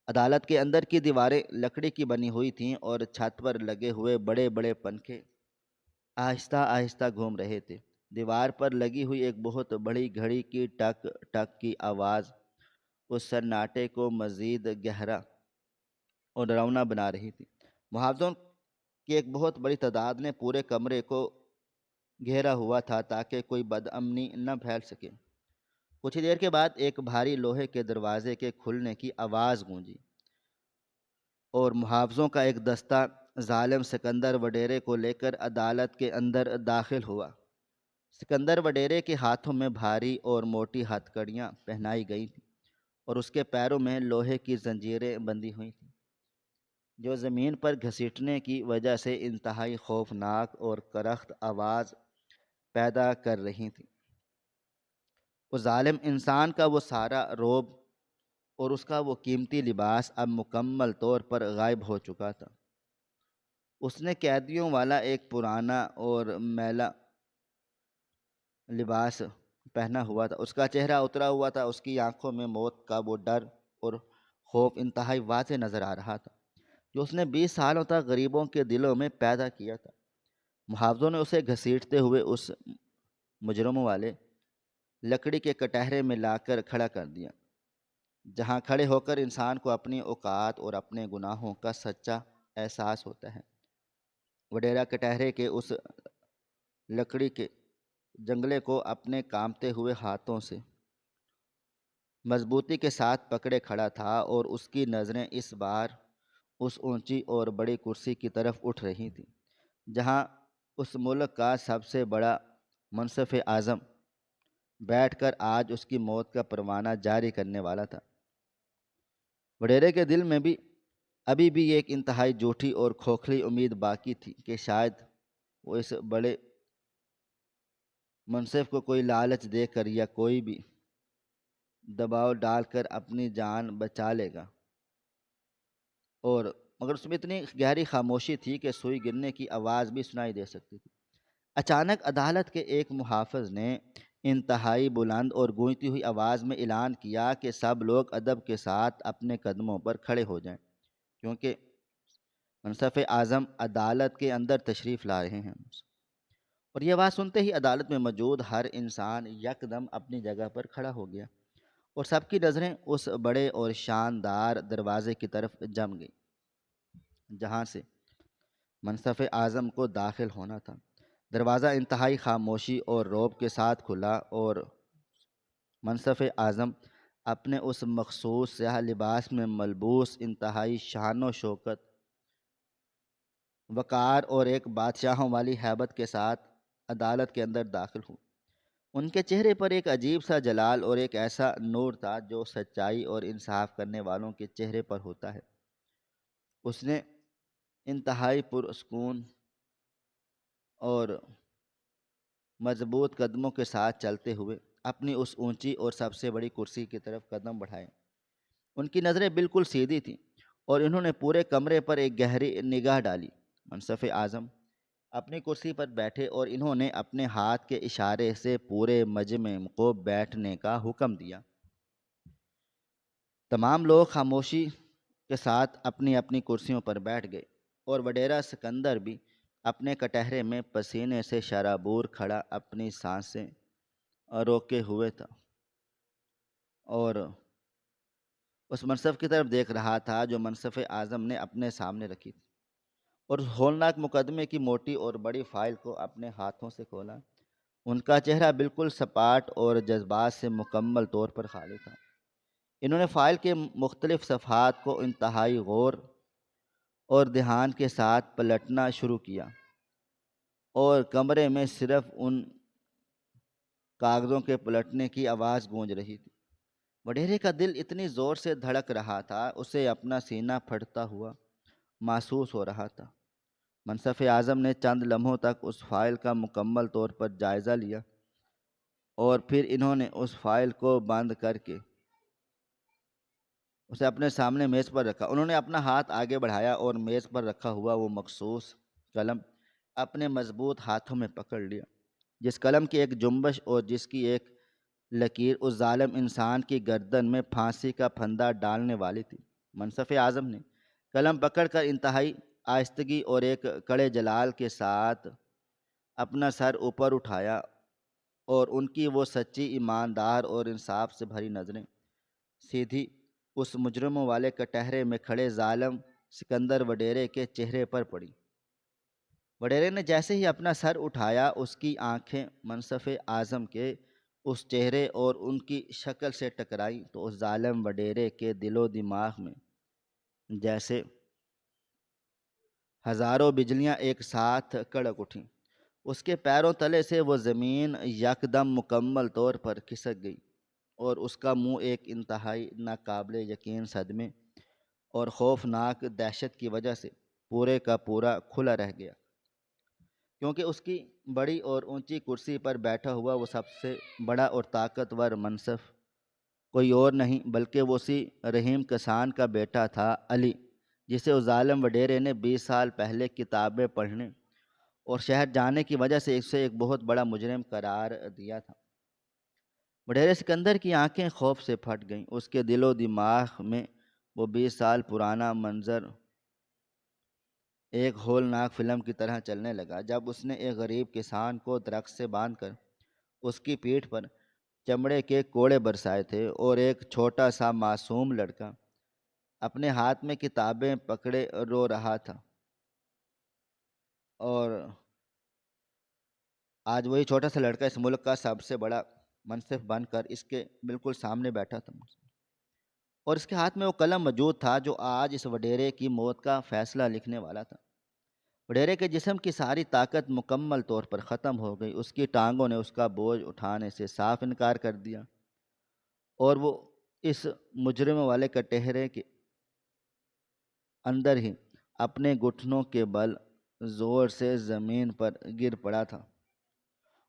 S1: عدالت کے اندر کی دیواریں لکڑی کی بنی ہوئی تھیں اور چھت پر لگے ہوئے بڑے بڑے پنکھے آہستہ آہستہ گھوم رہے تھے۔ دیوار پر لگی ہوئی ایک بہت بڑی گھڑی کی ٹک ٹک کی آواز اس سناٹے کو مزید گہرا اور ڈراؤنا بنا رہی تھی۔ محافظوں کی ایک بہت بڑی تعداد نے پورے کمرے کو گھیرا ہوا تھا تاکہ کوئی بد امنی نہ پھیل سکے۔ کچھ ہی دیر کے بعد ایک بھاری لوہے کے دروازے کے کھلنے کی آواز گونجی اور محافظوں کا ایک دستہ ظالم سکندر وڈیرے کو لے کر عدالت کے اندر داخل ہوا۔ سکندر وڈیرے کے ہاتھوں میں بھاری اور موٹی ہتھکڑیاں پہنائی گئی تھیں اور اس کے پیروں میں لوہے کی زنجیریں بندھی ہوئی تھیں جو زمین پر گھسیٹنے کی وجہ سے انتہائی خوفناک اور کرخت آواز پیدا کر رہی تھیں۔ اس ظالم انسان کا وہ سارا رعب اور اس کا وہ قیمتی لباس اب مکمل طور پر غائب ہو چکا تھا۔ اس نے قیدیوں والا ایک پرانا اور میلا لباس پہنا ہوا تھا، اس کا چہرہ اترا ہوا تھا، اس کی آنکھوں میں موت کا وہ ڈر اور خوف انتہائی واضح نظر آ رہا تھا جو اس نے 20 سالوں تک غریبوں کے دلوں میں پیدا کیا تھا۔ محافظوں نے اسے گھسیٹتے ہوئے اس مجرم والے لکڑی کے کٹہرے میں لا کر کھڑا کر دیا جہاں کھڑے ہو کر انسان کو اپنی اوقات اور اپنے گناہوں کا سچا احساس ہوتا ہے۔ وڈیرا کٹہرے کے اس لکڑی کے جنگلے کو اپنے کانپتے ہوئے ہاتھوں سے مضبوطی کے ساتھ پکڑے کھڑا تھا اور اس کی نظریں اس بار اس اونچی اور بڑی کرسی کی طرف اٹھ رہی تھیں جہاں اس ملک کا سب سے بڑا منصف اعظم بیٹھ کر آج اس کی موت کا پروانہ جاری کرنے والا تھا۔ وڈیرے کے دل میں بھی ابھی بھی ایک انتہائی جھوٹی اور کھوکھلی امید باقی تھی کہ شاید وہ اس بڑے منصف کو کوئی لالچ دے کر یا کوئی بھی دباؤ ڈال کر اپنی جان بچا لے گا، اور مگر اس میں اتنی گہری خاموشی تھی کہ سوئی گرنے کی آواز بھی سنائی دے سکتی تھی۔ اچانک عدالت کے ایک محافظ نے انتہائی بلند اور گونجتی ہوئی آواز میں اعلان کیا کہ سب لوگ ادب کے ساتھ اپنے قدموں پر کھڑے ہو جائیں کیونکہ منصف اعظم عدالت کے اندر تشریف لا رہے ہیں۔ اور یہ بات سنتے ہی عدالت میں موجود ہر انسان یکدم اپنی جگہ پر کھڑا ہو گیا اور سب کی نظریں اس بڑے اور شاندار دروازے کی طرف جم گئی جہاں سے منصف اعظم کو داخل ہونا تھا۔ دروازہ انتہائی خاموشی اور رعب کے ساتھ کھلا اور منصف اعظم اپنے اس مخصوص سیاہ لباس میں ملبوس انتہائی شان و شوکت، وقار اور ایک بادشاہوں والی ہیبت کے ساتھ عدالت کے اندر داخل ہوئے۔ ان کے چہرے پر ایک عجیب سا جلال اور ایک ایسا نور تھا جو سچائی اور انصاف کرنے والوں کے چہرے پر ہوتا ہے۔ اس نے انتہائی پرسکون اور مضبوط قدموں کے ساتھ چلتے ہوئے اپنی اس اونچی اور سب سے بڑی کرسی کی طرف قدم بڑھائے۔ ان کی نظریں بالکل سیدھی تھیں اور انہوں نے پورے کمرے پر ایک گہری نگاہ ڈالی۔ منصف اعظم اپنی کرسی پر بیٹھے اور انہوں نے اپنے ہاتھ کے اشارے سے پورے مجمع کو بیٹھنے کا حکم دیا۔ تمام لوگ خاموشی کے ساتھ اپنی اپنی کرسیوں پر بیٹھ گئے اور وڈیرا سکندر بھی اپنے کٹہرے میں پسینے سے شرابور کھڑا اپنی سانسیں روکے ہوئے تھا اور اس منصف کی طرف دیکھ رہا تھا جو منصف اعظم نے اپنے سامنے رکھی تھی، اور اس ہولناک مقدمے کی موٹی اور بڑی فائل کو اپنے ہاتھوں سے کھولا۔ ان کا چہرہ بالکل سپاٹ اور جذبات سے مکمل طور پر خالی تھا۔ انہوں نے فائل کے مختلف صفحات کو انتہائی غور اور دھیان کے ساتھ پلٹنا شروع کیا اور کمرے میں صرف ان کاغذوں کے پلٹنے کی آواز گونج رہی تھی۔ وڈیرے کا دل اتنی زور سے دھڑک رہا تھا اسے اپنا سینہ پھٹتا ہوا محسوس ہو رہا تھا۔ منصف اعظم نے چند لمحوں تک اس فائل کا مکمل طور پر جائزہ لیا اور پھر انہوں نے اس فائل کو بند کر کے اسے اپنے سامنے میز پر رکھا۔ انہوں نے اپنا ہاتھ آگے بڑھایا اور میز پر رکھا ہوا وہ مخصوص قلم اپنے مضبوط ہاتھوں میں پکڑ لیا۔ جس قلم کی ایک جنبش اور جس کی ایک لکیر اس ظالم انسان کی گردن میں پھانسی کا پھندا ڈالنے والی تھی۔ منصف اعظم نے قلم پکڑ کر انتہائی آہستگی اور ایک کڑے جلال کے ساتھ اپنا سر اوپر اٹھایا، اور ان کی وہ سچی، ایماندار اور انصاف سے بھری نظریں سیدھی اس مجرموں والے کٹہرے میں کھڑے ظالم سکندر وڈیرے کے چہرے پر پڑی۔ وڈیرے نے جیسے ہی اپنا سر اٹھایا، اس کی آنکھیں منصف اعظم کے اس چہرے اور ان کی شکل سے ٹکرائیں تو اس ظالم وڈیرے کے دل و دماغ میں جیسے ہزاروں بجلیاں ایک ساتھ کڑک اٹھیں۔ اس کے پیروں تلے سے وہ زمین یکدم مکمل طور پر کھسک گئی، اور اس کا منہ ایک انتہائی ناقابل یقین صدمے اور خوفناک دہشت کی وجہ سے پورے کا پورا کھلا رہ گیا، کیونکہ اس کی بڑی اور اونچی کرسی پر بیٹھا ہوا وہ سب سے بڑا اور طاقتور منصف کوئی اور نہیں بلکہ وہ اسی رحیم کسان کا بیٹا تھا، علی، جسے اس ظالم وڈیرے نے 20 سال پہلے کتابیں پڑھنے اور شہر جانے کی وجہ سے اسے ایک بہت بڑا مجرم قرار دیا تھا۔ وڈیرے سکندر کی آنکھیں خوف سے پھٹ گئیں۔ اس کے دل و دماغ میں وہ 20 سال پرانا منظر ایک ہولناک فلم کی طرح چلنے لگا، جب اس نے ایک غریب کسان کو درخت سے باندھ کر اس کی پیٹھ پر چمڑے کے کوڑے برسائے تھے، اور ایک چھوٹا سا معصوم لڑکا اپنے ہاتھ میں کتابیں پکڑے رو رہا تھا، اور آج وہی چھوٹا سا لڑکا اس ملک کا سب سے بڑا منصف بن کر اس کے بالکل سامنے بیٹھا تھا، اور اس کے ہاتھ میں وہ قلم موجود تھا جو آج اس وڈیرے کی موت کا فیصلہ لکھنے والا تھا۔ وڈیرے کے جسم کی ساری طاقت مکمل طور پر ختم ہو گئی۔ اس کی ٹانگوں نے اس کا بوجھ اٹھانے سے صاف انکار کر دیا، اور وہ اس مجرم والے کٹہرے کے اندر ہی اپنے گھٹنوں کے بل زور سے زمین پر گر پڑا تھا،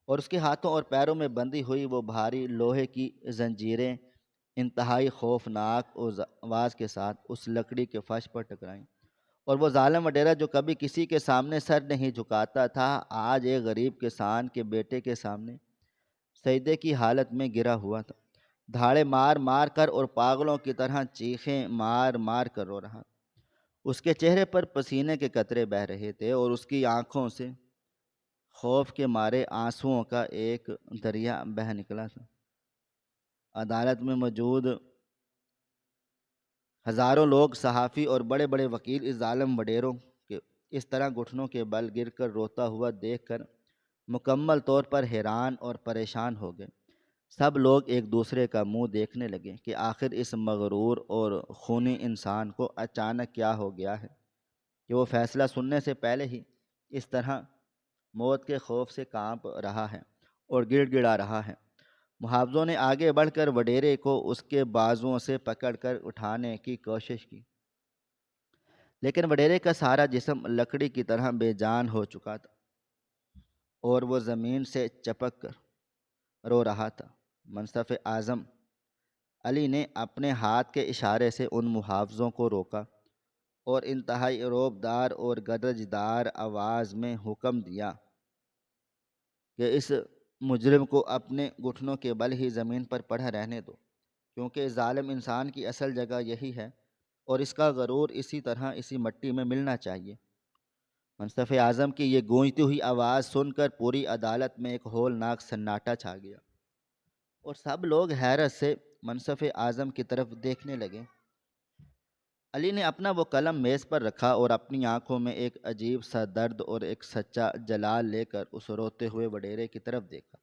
S1: اور اس کے ہاتھوں اور پیروں میں بندھی ہوئی وہ بھاری لوہے کی زنجیریں انتہائی خوفناک آواز کے ساتھ اس لکڑی کے فرش پر ٹکرائیں، اور وہ ظالم وڈیرا جو کبھی کسی کے سامنے سر نہیں جھکاتا تھا، آج ایک غریب کسان کے بیٹے کے سامنے سجدے کی حالت میں گرا ہوا تھا، دھاڑے مار مار کر اور پاگلوں کی طرح چیخیں مار مار کر رو رہا۔ اس کے چہرے پر پسینے کے قطرے بہہ رہے تھے، اور اس کی آنکھوں سے خوف کے مارے آنسوؤں کا ایک دریا بہہ نکلا تھا۔ عدالت میں موجود ہزاروں لوگ، صحافی اور بڑے بڑے وکیل اس ظالم وڈیروں کے اس طرح گھٹنوں کے بل گر کر روتا ہوا دیکھ کر مکمل طور پر حیران اور پریشان ہو گئے۔ سب لوگ ایک دوسرے کا منہ دیکھنے لگے کہ آخر اس مغرور اور خونی انسان کو اچانک کیا ہو گیا ہے کہ وہ فیصلہ سننے سے پہلے ہی اس طرح موت کے خوف سے کانپ رہا ہے اور گڑ گڑا رہا ہے۔ محافظوں نے آگے بڑھ کر وڈیرے کو اس کے بازوؤں سے پکڑ کر اٹھانے کی کوشش کی، لیکن وڈیرے کا سارا جسم لکڑی کی طرح بے جان ہو چکا تھا، اور وہ زمین سے چپک کر رو رہا تھا۔ منصف اعظم علی نے اپنے ہاتھ کے اشارے سے ان محافظوں کو روکا، اور انتہائی رعبدار اور گرجدار آواز میں حکم دیا کہ اس مجرم کو اپنے گھٹنوں کے بل ہی زمین پر پڑا رہنے دو، کیونکہ ظالم انسان کی اصل جگہ یہی ہے، اور اس کا غرور اسی طرح اسی مٹی میں ملنا چاہیے۔ منصف اعظم کی یہ گونجتی ہوئی آواز سن کر پوری عدالت میں ایک ہولناک سناٹا چھا گیا، اور سب لوگ حیرت سے منصف اعظم کی طرف دیکھنے لگے۔ علی نے اپنا وہ قلم میز پر رکھا اور اپنی آنکھوں میں ایک عجیب سا درد اور ایک سچا جلال لے کر اس روتے ہوئے وڈیرے کی طرف دیکھا،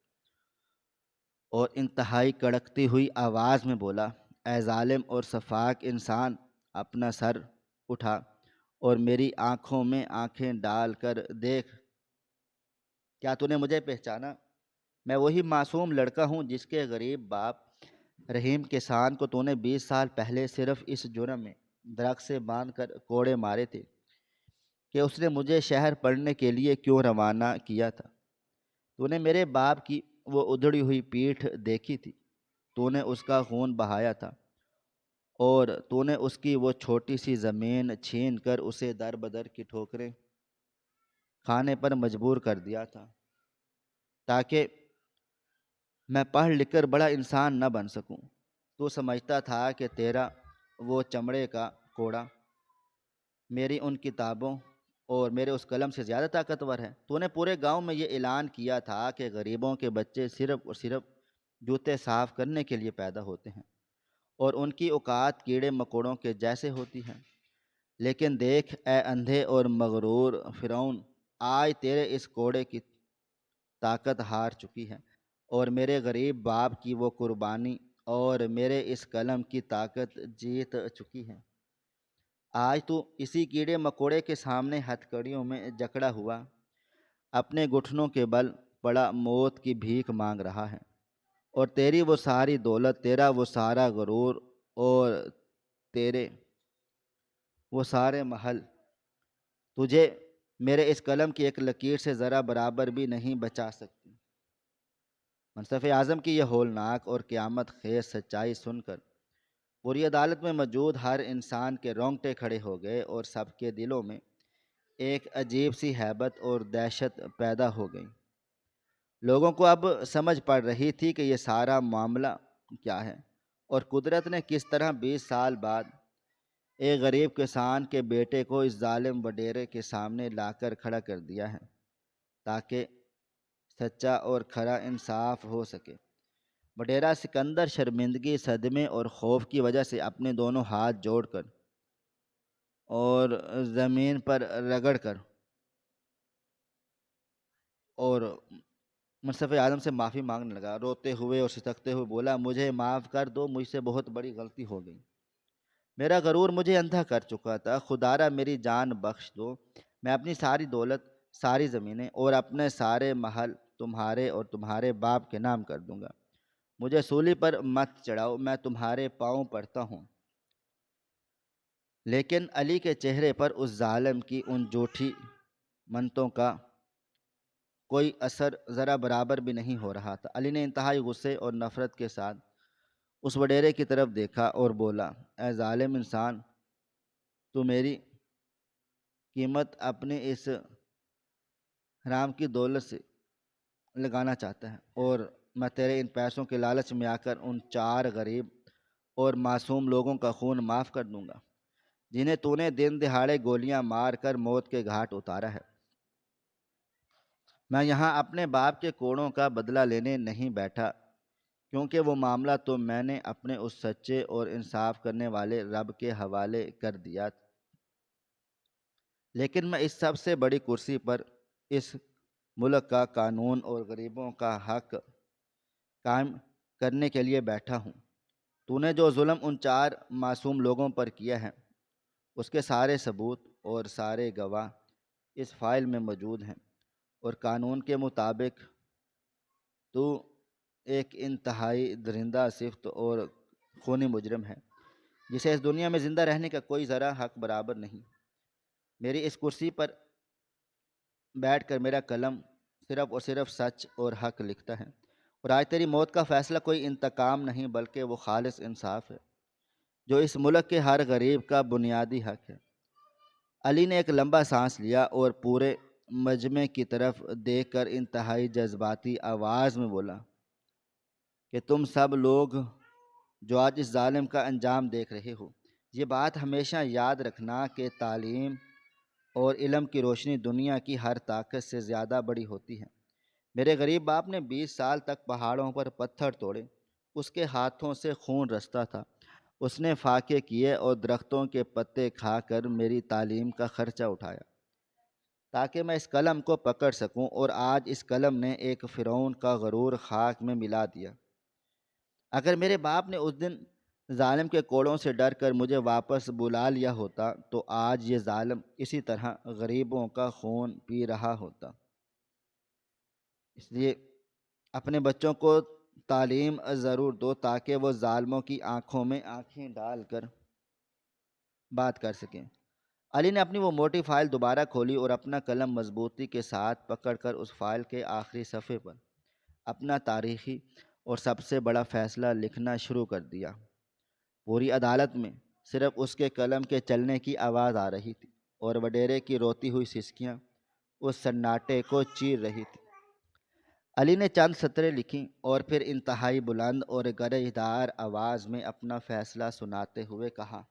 S1: اور انتہائی کڑکتی ہوئی آواز میں بولا، اے ظالم اور سفاک انسان، اپنا سر اٹھا اور میری آنکھوں میں آنکھیں ڈال کر دیکھ، کیا تو نے مجھے پہچانا؟ میں وہی معصوم لڑکا ہوں جس کے غریب باپ رحیم کسان کو تو نے 20 سال پہلے صرف اس جرم میں درخت سے باندھ کر کوڑے مارے تھے کہ اس نے مجھے شہر پڑھنے کے لیے کیوں روانہ کیا تھا۔ تو نے میرے باپ کی وہ ادھڑی ہوئی پیٹھ دیکھی تھی، تو نے اس کا خون بہایا تھا، اور تو نے اس کی وہ چھوٹی سی زمین چھین کر اسے در بدر کی ٹھوکریں کھانے پر مجبور کر دیا تھا تاکہ میں پڑھ لکھ کر بڑا انسان نہ بن سکوں۔ تو سمجھتا تھا کہ تیرا وہ چمڑے کا کوڑا میری ان کتابوں اور میرے اس قلم سے زیادہ طاقتور ہے۔ تو نے پورے گاؤں میں یہ اعلان کیا تھا کہ غریبوں کے بچے صرف اور صرف جوتے صاف کرنے کے لیے پیدا ہوتے ہیں اور ان کی اوقات کیڑے مکوڑوں کے جیسے ہوتی ہے۔ لیکن دیکھ اے اندھے اور مغرور فرعون، آج تیرے اس کوڑے کی طاقت ہار چکی ہے اور میرے غریب باپ کی وہ قربانی اور میرے اس قلم کی طاقت جیت چکی ہے۔ آج تو اسی کیڑے مکوڑے کے سامنے ہتھ کڑیوں میں جکڑا ہوا اپنے گھٹنوں کے بل پڑا موت کی بھیک مانگ رہا ہے، اور تیری وہ ساری دولت، تیرا وہ سارا غرور اور تیرے وہ سارے محل تجھے میرے اس قلم کی ایک لکیر سے ذرا برابر بھی نہیں بچا سکتی۔ منصف اعظم کی یہ ہولناک اور قیامت خیز سچائی سن کر پوری عدالت میں موجود ہر انسان کے رونگٹے کھڑے ہو گئے اور سب کے دلوں میں ایک عجیب سی ہیبت اور دہشت پیدا ہو گئی۔ لوگوں کو اب سمجھ پڑ رہی تھی کہ یہ سارا معاملہ کیا ہے اور قدرت نے کس طرح 20 سال بعد ایک غریب کسان کے بیٹے کو اس ظالم وڈیرے کے سامنے لا کر کھڑا کر دیا ہے تاکہ سچا اور کھرا انصاف ہو سکے۔ وڈیرا سکندر شرمندگی، صدمے اور خوف کی وجہ سے اپنے دونوں ہاتھ جوڑ کر اور زمین پر رگڑ کر اور منصف اعظم سے معافی مانگنے لگا۔ روتے ہوئے اور سسکتے ہوئے بولا، مجھے معاف کر دو، مجھ سے بہت بڑی غلطی ہو گئی۔ میرا غرور مجھے اندھا کر چکا تھا، خدارا میری جان بخش دو۔ میں اپنی ساری دولت، ساری زمینیں اور اپنے سارے محل تمہارے اور تمہارے باپ کے نام کر دوں گا۔ مجھے سولی پر مت چڑھاؤ، میں تمہارے پاؤں پڑتا ہوں۔ لیکن علی کے چہرے پر اس ظالم کی ان جھوٹی منتوں کا کوئی اثر ذرا برابر بھی نہیں ہو رہا تھا۔ علی نے انتہائی غصے اور نفرت کے ساتھ اس وڈیرے کی طرف دیکھا اور بولا، اے ظالم انسان، تو میری قیمت اپنے اس حرام کی دولت سے لگانا چاہتا ہے، اور میں تیرے ان پیسوں کے لالچ میں آ کر ان 4 غریب اور معصوم لوگوں کا خون معاف کر دوں گا جنہیں تو نے دن دہاڑے گولیاں مار کر موت کے گھاٹ اتارا ہے۔ میں یہاں اپنے باپ کے کوڑوں کا بدلہ لینے نہیں بیٹھا، کیونکہ وہ معاملہ تو میں نے اپنے اس سچے اور انصاف کرنے والے رب کے حوالے کر دیا، لیکن میں اس سب سے بڑی کرسی پر اس ملک کا قانون اور غریبوں کا حق قائم کرنے کے لیے بیٹھا ہوں۔ تو نے جو ظلم ان 4 معصوم لوگوں پر کیا ہے، اس کے سارے ثبوت اور سارے گواہ اس فائل میں موجود ہیں، اور قانون کے مطابق تو ایک انتہائی درندہ صفت اور خونی مجرم ہے جسے اس دنیا میں زندہ رہنے کا کوئی ذرا حق برابر نہیں۔ میری اس کرسی پر بیٹھ کر میرا قلم صرف اور صرف سچ اور حق لکھتا ہے، اور آج تیری موت کا فیصلہ کوئی انتقام نہیں بلکہ وہ خالص انصاف ہے جو اس ملک کے ہر غریب کا بنیادی حق ہے۔ علی نے ایک لمبا سانس لیا اور پورے مجمع کی طرف دیکھ کر انتہائی جذباتی آواز میں بولا کہ تم سب لوگ جو آج اس ظالم کا انجام دیکھ رہے ہو، یہ بات ہمیشہ یاد رکھنا کہ تعلیم اور علم کی روشنی دنیا کی ہر طاقت سے زیادہ بڑی ہوتی ہے۔ میرے غریب باپ نے 20 سال تک پہاڑوں پر پتھر توڑے، اس کے ہاتھوں سے خون رستا تھا، اس نے فاقے کیے اور درختوں کے پتے کھا کر میری تعلیم کا خرچہ اٹھایا تاکہ میں اس قلم کو پکڑ سکوں، اور آج اس قلم نے ایک فرعون کا غرور خاک میں ملا دیا۔ اگر میرے باپ نے اس دن ظالم کے کوڑوں سے ڈر کر مجھے واپس بلا لیا ہوتا تو آج یہ ظالم اسی طرح غریبوں کا خون پی رہا ہوتا۔ اس لیے اپنے بچوں کو تعلیم ضرور دو تاکہ وہ ظالموں کی آنکھوں میں آنکھیں ڈال کر بات کر سکیں۔ علی نے اپنی وہ موٹی فائل دوبارہ کھولی اور اپنا قلم مضبوطی کے ساتھ پکڑ کر اس فائل کے آخری صفحے پر اپنا تاریخی اور سب سے بڑا فیصلہ لکھنا شروع کر دیا۔ پوری عدالت میں صرف اس کے قلم کے چلنے کی آواز آ رہی تھی اور وڈیرے کی روتی ہوئی سسکیاں اس سناٹے کو چیر رہی تھی۔ علی نے چند سطریں لکھیں اور پھر انتہائی بلند اور گرجدار آواز میں اپنا فیصلہ سناتے ہوئے کہا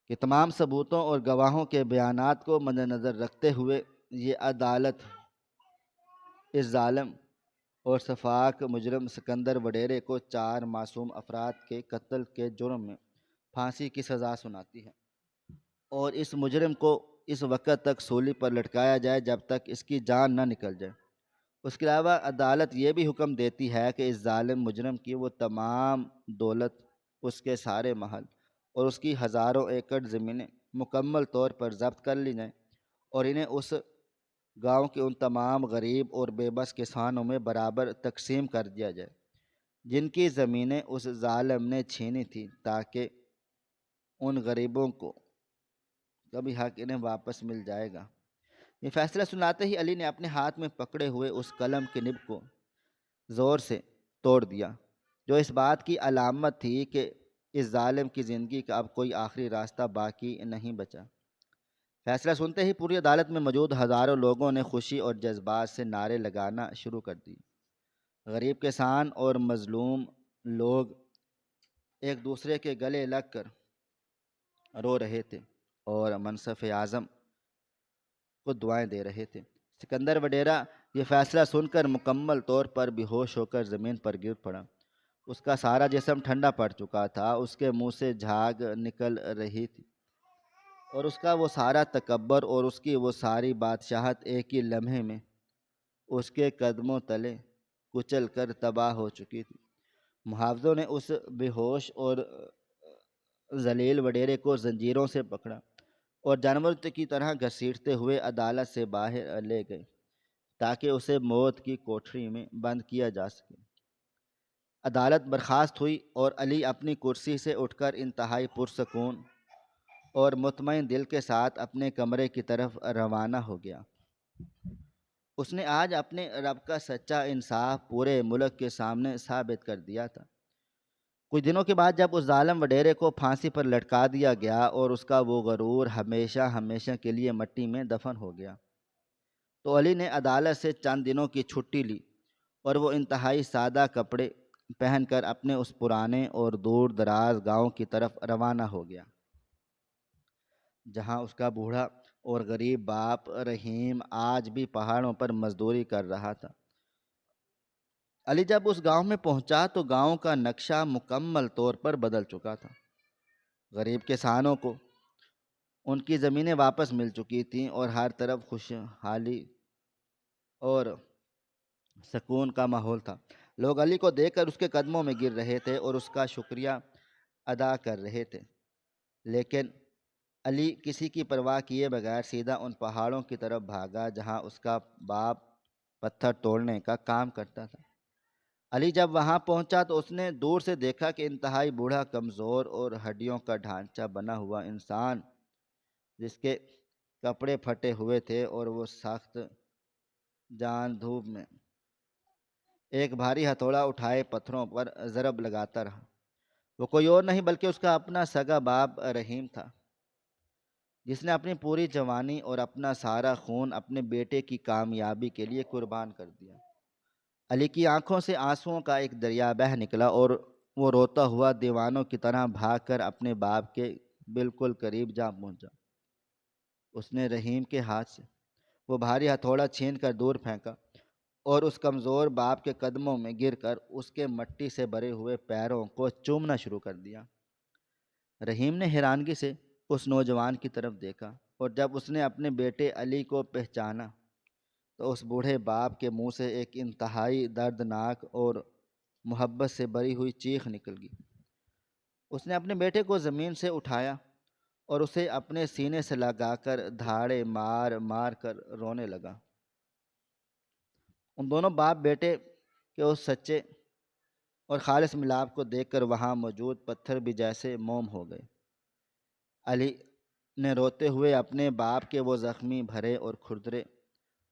S1: کہ تمام ثبوتوں اور گواہوں کے بیانات کو مد نظر رکھتے ہوئے یہ عدالت اس ظالم اور شفاق مجرم سکندر وڈیرے کو 4 معصوم افراد کے قتل کے جرم میں پھانسی کی سزا سناتی ہے، اور اس مجرم کو اس وقت تک سولی پر لٹکایا جائے جب تک اس کی جان نہ نکل جائے۔ اس کے علاوہ عدالت یہ بھی حکم دیتی ہے کہ اس ظالم مجرم کی وہ تمام دولت، اس کے سارے محل اور اس کی ہزاروں ایکڑ زمینیں مکمل طور پر ضبط کر لی جائیں اور انہیں اس گاؤں کے ان تمام غریب اور بے بس کسانوں میں برابر تقسیم کر دیا جائے جن کی زمینیں اس ظالم نے چھینی تھی، تاکہ ان غریبوں کو کبھی حق انہیں واپس مل جائے گا۔ یہ فیصلہ سناتے ہی علی نے اپنے ہاتھ میں پکڑے ہوئے اس قلم کی نب کو زور سے توڑ دیا، جو اس بات کی علامت تھی کہ اس ظالم کی زندگی کا اب کوئی آخری راستہ باقی نہیں بچا۔ فیصلہ سنتے ہی پوری عدالت میں موجود ہزاروں لوگوں نے خوشی اور جذبات سے نعرے لگانا شروع کر دی۔ غریب کسان اور مظلوم لوگ ایک دوسرے کے گلے لگ کر رو رہے تھے اور منصف اعظم کو دعائیں دے رہے تھے۔ سکندر وڈیرا یہ فیصلہ سن کر مکمل طور پر بے ہوش ہو کر زمین پر گر پڑا۔ اس کا سارا جسم ٹھنڈا پڑ چکا تھا، اس کے منہ سے جھاگ نکل رہی تھی اور اس کا وہ سارا تکبر اور اس کی وہ ساری بادشاہت ایک ہی لمحے میں اس کے قدموں تلے کچل کر تباہ ہو چکی تھی۔ محافظوں نے اس بے ہوش اور ذلیل وڈیرے کو زنجیروں سے پکڑا اور جانور کی طرح گھسیٹتے ہوئے عدالت سے باہر لے گئے تاکہ اسے موت کی کوٹھری میں بند کیا جا سکے۔ عدالت برخاست ہوئی اور علی اپنی کرسی سے اٹھ کر انتہائی پرسکون اور مطمئن دل کے ساتھ اپنے کمرے کی طرف روانہ ہو گیا۔ اس نے آج اپنے رب کا سچا انصاف پورے ملک کے سامنے ثابت کر دیا تھا۔ کچھ دنوں کے بعد جب اس ظالم وڈیرے کو پھانسی پر لٹکا دیا گیا اور اس کا وہ غرور ہمیشہ ہمیشہ کے لیے مٹی میں دفن ہو گیا، تو علی نے عدالت سے چند دنوں کی چھٹی لی اور وہ انتہائی سادہ کپڑے پہن کر اپنے اس پرانے اور دور دراز گاؤں کی طرف روانہ ہو گیا جہاں اس کا بوڑھا اور غریب باپ رحیم آج بھی پہاڑوں پر مزدوری کر رہا تھا۔ علی جب اس گاؤں میں پہنچا تو گاؤں کا نقشہ مکمل طور پر بدل چکا تھا۔ غریب کسانوں کو ان کی زمینیں واپس مل چکی تھیں اور ہر طرف خوشحالی اور سکون کا ماحول تھا۔ لوگ علی کو دیکھ کر اس کے قدموں میں گر رہے تھے اور اس کا شکریہ ادا کر رہے تھے، لیکن علی کسی کی پرواہ کیے بغیر سیدھا ان پہاڑوں کی طرف بھاگا جہاں اس کا باپ پتھر توڑنے کا کام کرتا تھا۔ علی جب وہاں پہنچا تو اس نے دور سے دیکھا کہ انتہائی بوڑھا، کمزور اور ہڈیوں کا ڈھانچہ بنا ہوا انسان، جس کے کپڑے پھٹے ہوئے تھے اور وہ سخت جان دھوپ میں ایک بھاری ہتھوڑا اٹھائے پتھروں پر ضرب لگاتا رہا۔ وہ کوئی اور نہیں بلکہ اس کا اپنا سگا باپ رحیم تھا، جس نے اپنی پوری جوانی اور اپنا سارا خون اپنے بیٹے کی کامیابی کے لیے قربان کر دیا۔ علی کی آنکھوں سے آنسوؤں کا ایک دریا بہہ نکلا اور وہ روتا ہوا دیوانوں کی طرح بھاگ کر اپنے باپ کے بالکل قریب جا پہنچا۔ اس نے رحیم کے ہاتھ سے وہ بھاری ہتھوڑا چھین کر دور پھینکا اور اس کمزور باپ کے قدموں میں گر کر اس کے مٹی سے بھرے ہوئے پیروں کو چومنا شروع کر دیا۔ رحیم نے حیرانگی سے اس نوجوان کی طرف دیکھا اور جب اس نے اپنے بیٹے علی کو پہچانا تو اس بوڑھے باپ کے منہ سے ایک انتہائی دردناک اور محبت سے بھری ہوئی چیخ نکل گئی۔ اس نے اپنے بیٹے کو زمین سے اٹھایا اور اسے اپنے سینے سے لگا کر دھاڑے مار مار کر رونے لگا۔ ان دونوں باپ بیٹے کے اس سچے اور خالص ملاپ کو دیکھ کر وہاں موجود پتھر بھی جیسے موم ہو گئے۔ علی نے روتے ہوئے اپنے باپ کے وہ زخمی بھرے اور کھردرے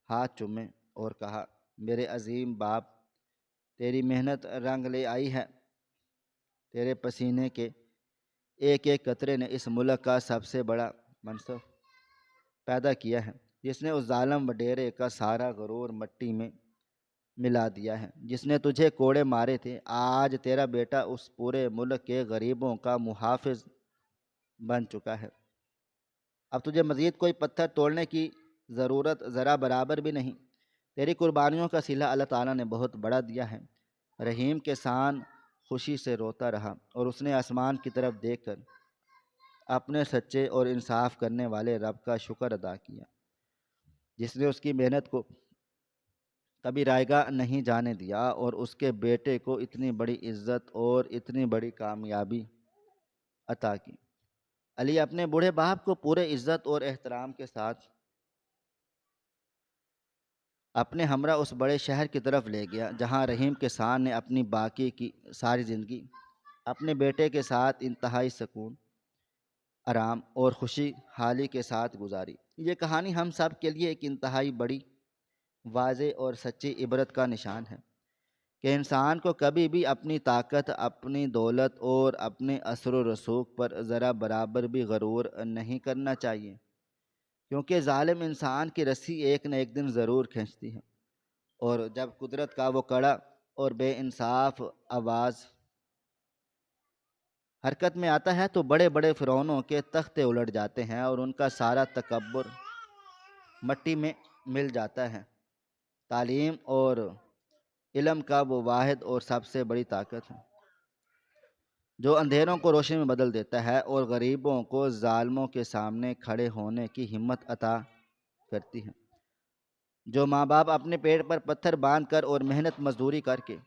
S1: ہاتھ چومے اور کہا، میرے عظیم باپ، تیری محنت رنگ لے آئی ہے۔ تیرے پسینے کے ایک ایک قطرے نے اس ملک کا سب سے بڑا منصب پیدا کیا ہے۔ جس نے اس ظالم وڈیرے کا سارا غرور مٹی میں ملا دیا ہے، جس نے تجھے کوڑے مارے تھے، آج تیرا بیٹا اس پورے ملک کے غریبوں کا محافظ بن چکا ہے۔ اب تجھے مزید کوئی پتھر توڑنے کی ضرورت ذرا برابر بھی نہیں۔ تیری قربانیوں کا صلہ اللہ تعالیٰ نے بہت بڑا دیا ہے۔ رحیم کے سان خوشی سے روتا رہا اور اس نے آسمان کی طرف دیکھ کر اپنے سچے اور انصاف کرنے والے رب کا شکر ادا کیا، جس نے اس کی محنت کو کبھی رائیگاں نہیں جانے دیا اور اس کے بیٹے کو اتنی بڑی عزت اور اتنی بڑی کامیابی عطا کی۔ علی اپنے بوڑھے باپ کو پورے عزت اور احترام کے ساتھ اپنے ہمراہ اس بڑے شہر کی طرف لے گیا جہاں رحیم کے سان نے اپنی باقی کی ساری زندگی اپنے بیٹے کے ساتھ انتہائی سکون، آرام اور خوشی حالی کے ساتھ گزاری۔ یہ کہانی ہم سب کے لیے ایک انتہائی بڑی، واضح اور سچی عبرت کا نشان ہے کہ انسان کو کبھی بھی اپنی طاقت، اپنی دولت اور اپنے اثر و رسوخ پر ذرا برابر بھی غرور نہیں کرنا چاہیے، کیونکہ ظالم انسان کی رسی ایک نہ ایک دن ضرور کھینچتی ہے، اور جب قدرت کا وہ کڑا اور بے انصاف آواز حرکت میں آتا ہے تو بڑے بڑے فرعونوں کے تختے الٹ جاتے ہیں اور ان کا سارا تکبر مٹی میں مل جاتا ہے۔ تعلیم اور علم کا وہ واحد اور سب سے بڑی طاقت ہے جو اندھیروں کو روشنی میں بدل دیتا ہے اور غریبوں کو ظالموں کے سامنے کھڑے ہونے کی ہمت عطا کرتی ہے۔ جو ماں باپ اپنے پیٹ پر پتھر باندھ کر اور محنت مزدوری کر کے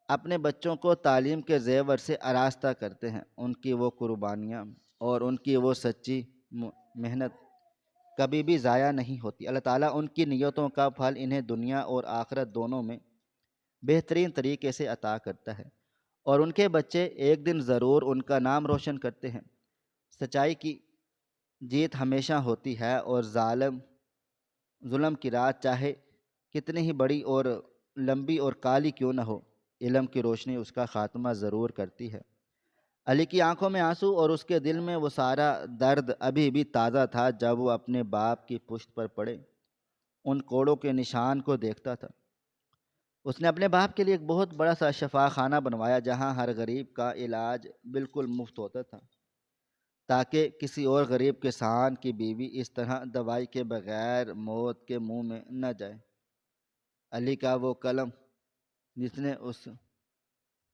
S1: اپنے بچوں کو تعلیم کے زیور سے آراستہ کرتے ہیں، ان کی وہ قربانیاں اور ان کی وہ سچی محنت کبھی بھی ضائع نہیں ہوتی۔ اللہ تعالیٰ ان کی نیتوں کا پھل انہیں دنیا اور آخرت دونوں میں بہترین طریقے سے عطا کرتا ہے، اور ان کے بچے ایک دن ضرور ان کا نام روشن کرتے ہیں۔ سچائی کی جیت ہمیشہ ہوتی ہے، اور ظلم کی رات چاہے کتنی ہی بڑی اور لمبی اور کالی کیوں نہ ہو، علم کی روشنی اس کا خاتمہ ضرور کرتی ہے۔ علی کی آنکھوں میں آنسو اور اس کے دل میں وہ سارا درد ابھی بھی تازہ تھا جب وہ اپنے باپ کی پشت پر پڑے ان کوڑوں کے نشان کو دیکھتا تھا۔ اس نے اپنے باپ کے لیے ایک بہت بڑا سا شفا خانہ بنوایا جہاں ہر غریب کا علاج بالکل مفت ہوتا تھا، تاکہ کسی اور غریب کسان کی بیوی اس طرح دوائی کے بغیر موت کے منہ میں نہ جائے۔ علی کا وہ قلم جس نے اس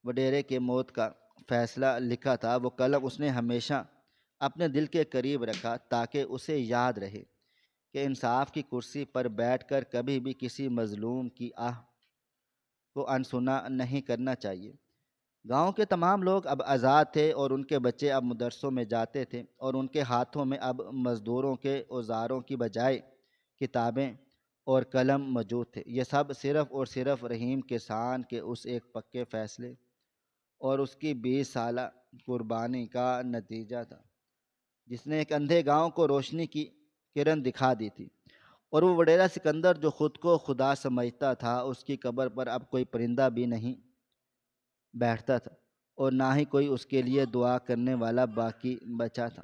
S1: وڈیرے کے موت کا فیصلہ لکھا تھا، وہ قلم اس نے ہمیشہ اپنے دل کے قریب رکھا تاکہ اسے یاد رہے کہ انصاف کی کرسی پر بیٹھ کر کبھی بھی کسی مظلوم کی آہ کو انسنا نہیں کرنا چاہیے۔ گاؤں کے تمام لوگ اب آزاد تھے اور ان کے بچے اب مدرسوں میں جاتے تھے، اور ان کے ہاتھوں میں اب مزدوروں کے اوزاروں کی بجائے کتابیں اور قلم موجود تھے۔ یہ سب صرف اور صرف رحیم کے سان کے اس ایک پکے فیصلے اور اس کی 20 سالہ قربانی کا نتیجہ تھا، جس نے ایک اندھے گاؤں کو روشنی کی کرن دکھا دی تھی۔ اور وہ وڈیرا سکندر جو خود کو خدا سمجھتا تھا، اس کی قبر پر اب کوئی پرندہ بھی نہیں بیٹھتا تھا، اور نہ ہی کوئی اس کے لیے دعا کرنے والا باقی بچا تھا۔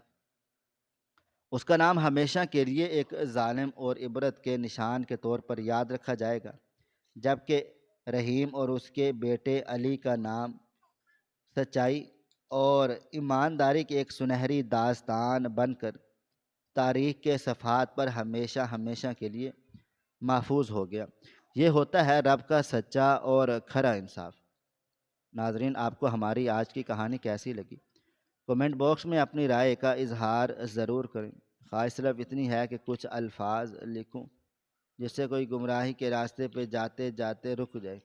S1: اس کا نام ہمیشہ کے لیے ایک ظالم اور عبرت کے نشان کے طور پر یاد رکھا جائے گا، جبکہ رحیم اور اس کے بیٹے علی کا نام سچائی اور ایمانداری کی ایک سنہری داستان بن کر تاریخ کے صفحات پر ہمیشہ ہمیشہ کے لیے محفوظ ہو گیا۔ یہ ہوتا ہے رب کا سچا اور کھرا انصاف۔ ناظرین، آپ کو ہماری آج کی کہانی کیسی لگی؟ کمنٹ باکس میں اپنی رائے کا اظہار ضرور کریں۔ خواہش صرف اتنی ہے کہ کچھ الفاظ لکھوں جس سے کوئی گمراہی کے راستے پہ جاتے جاتے رک جائے،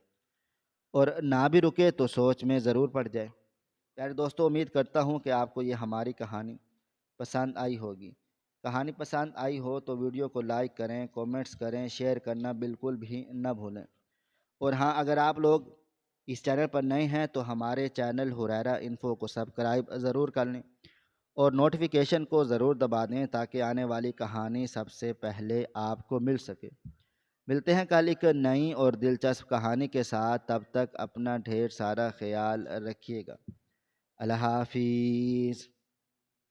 S1: اور نہ بھی رکے تو سوچ میں ضرور پڑ جائے۔ پیارے دوستو، امید کرتا ہوں کہ آپ کو یہ ہماری کہانی پسند آئی ہوگی۔ کہانی پسند آئی ہو تو ویڈیو کو لائک کریں، کومنٹس کریں، شیئر کرنا بالکل بھی نہ بھولیں۔ اور ہاں، اگر آپ لوگ اس چینل پر نئے ہیں تو ہمارے چینل ہریرہ انفو کو سبسکرائب ضرور کر لیں اور نوٹیفیکیشن کو ضرور دبا دیں تاکہ آنے والی کہانی سب سے پہلے آپ کو مل سکے۔ ملتے ہیں کل ایک نئی اور دلچسپ کہانی کے ساتھ، تب تک اپنا ڈھیر سارا خیال رکھیے گا۔ اللہ حافظ۔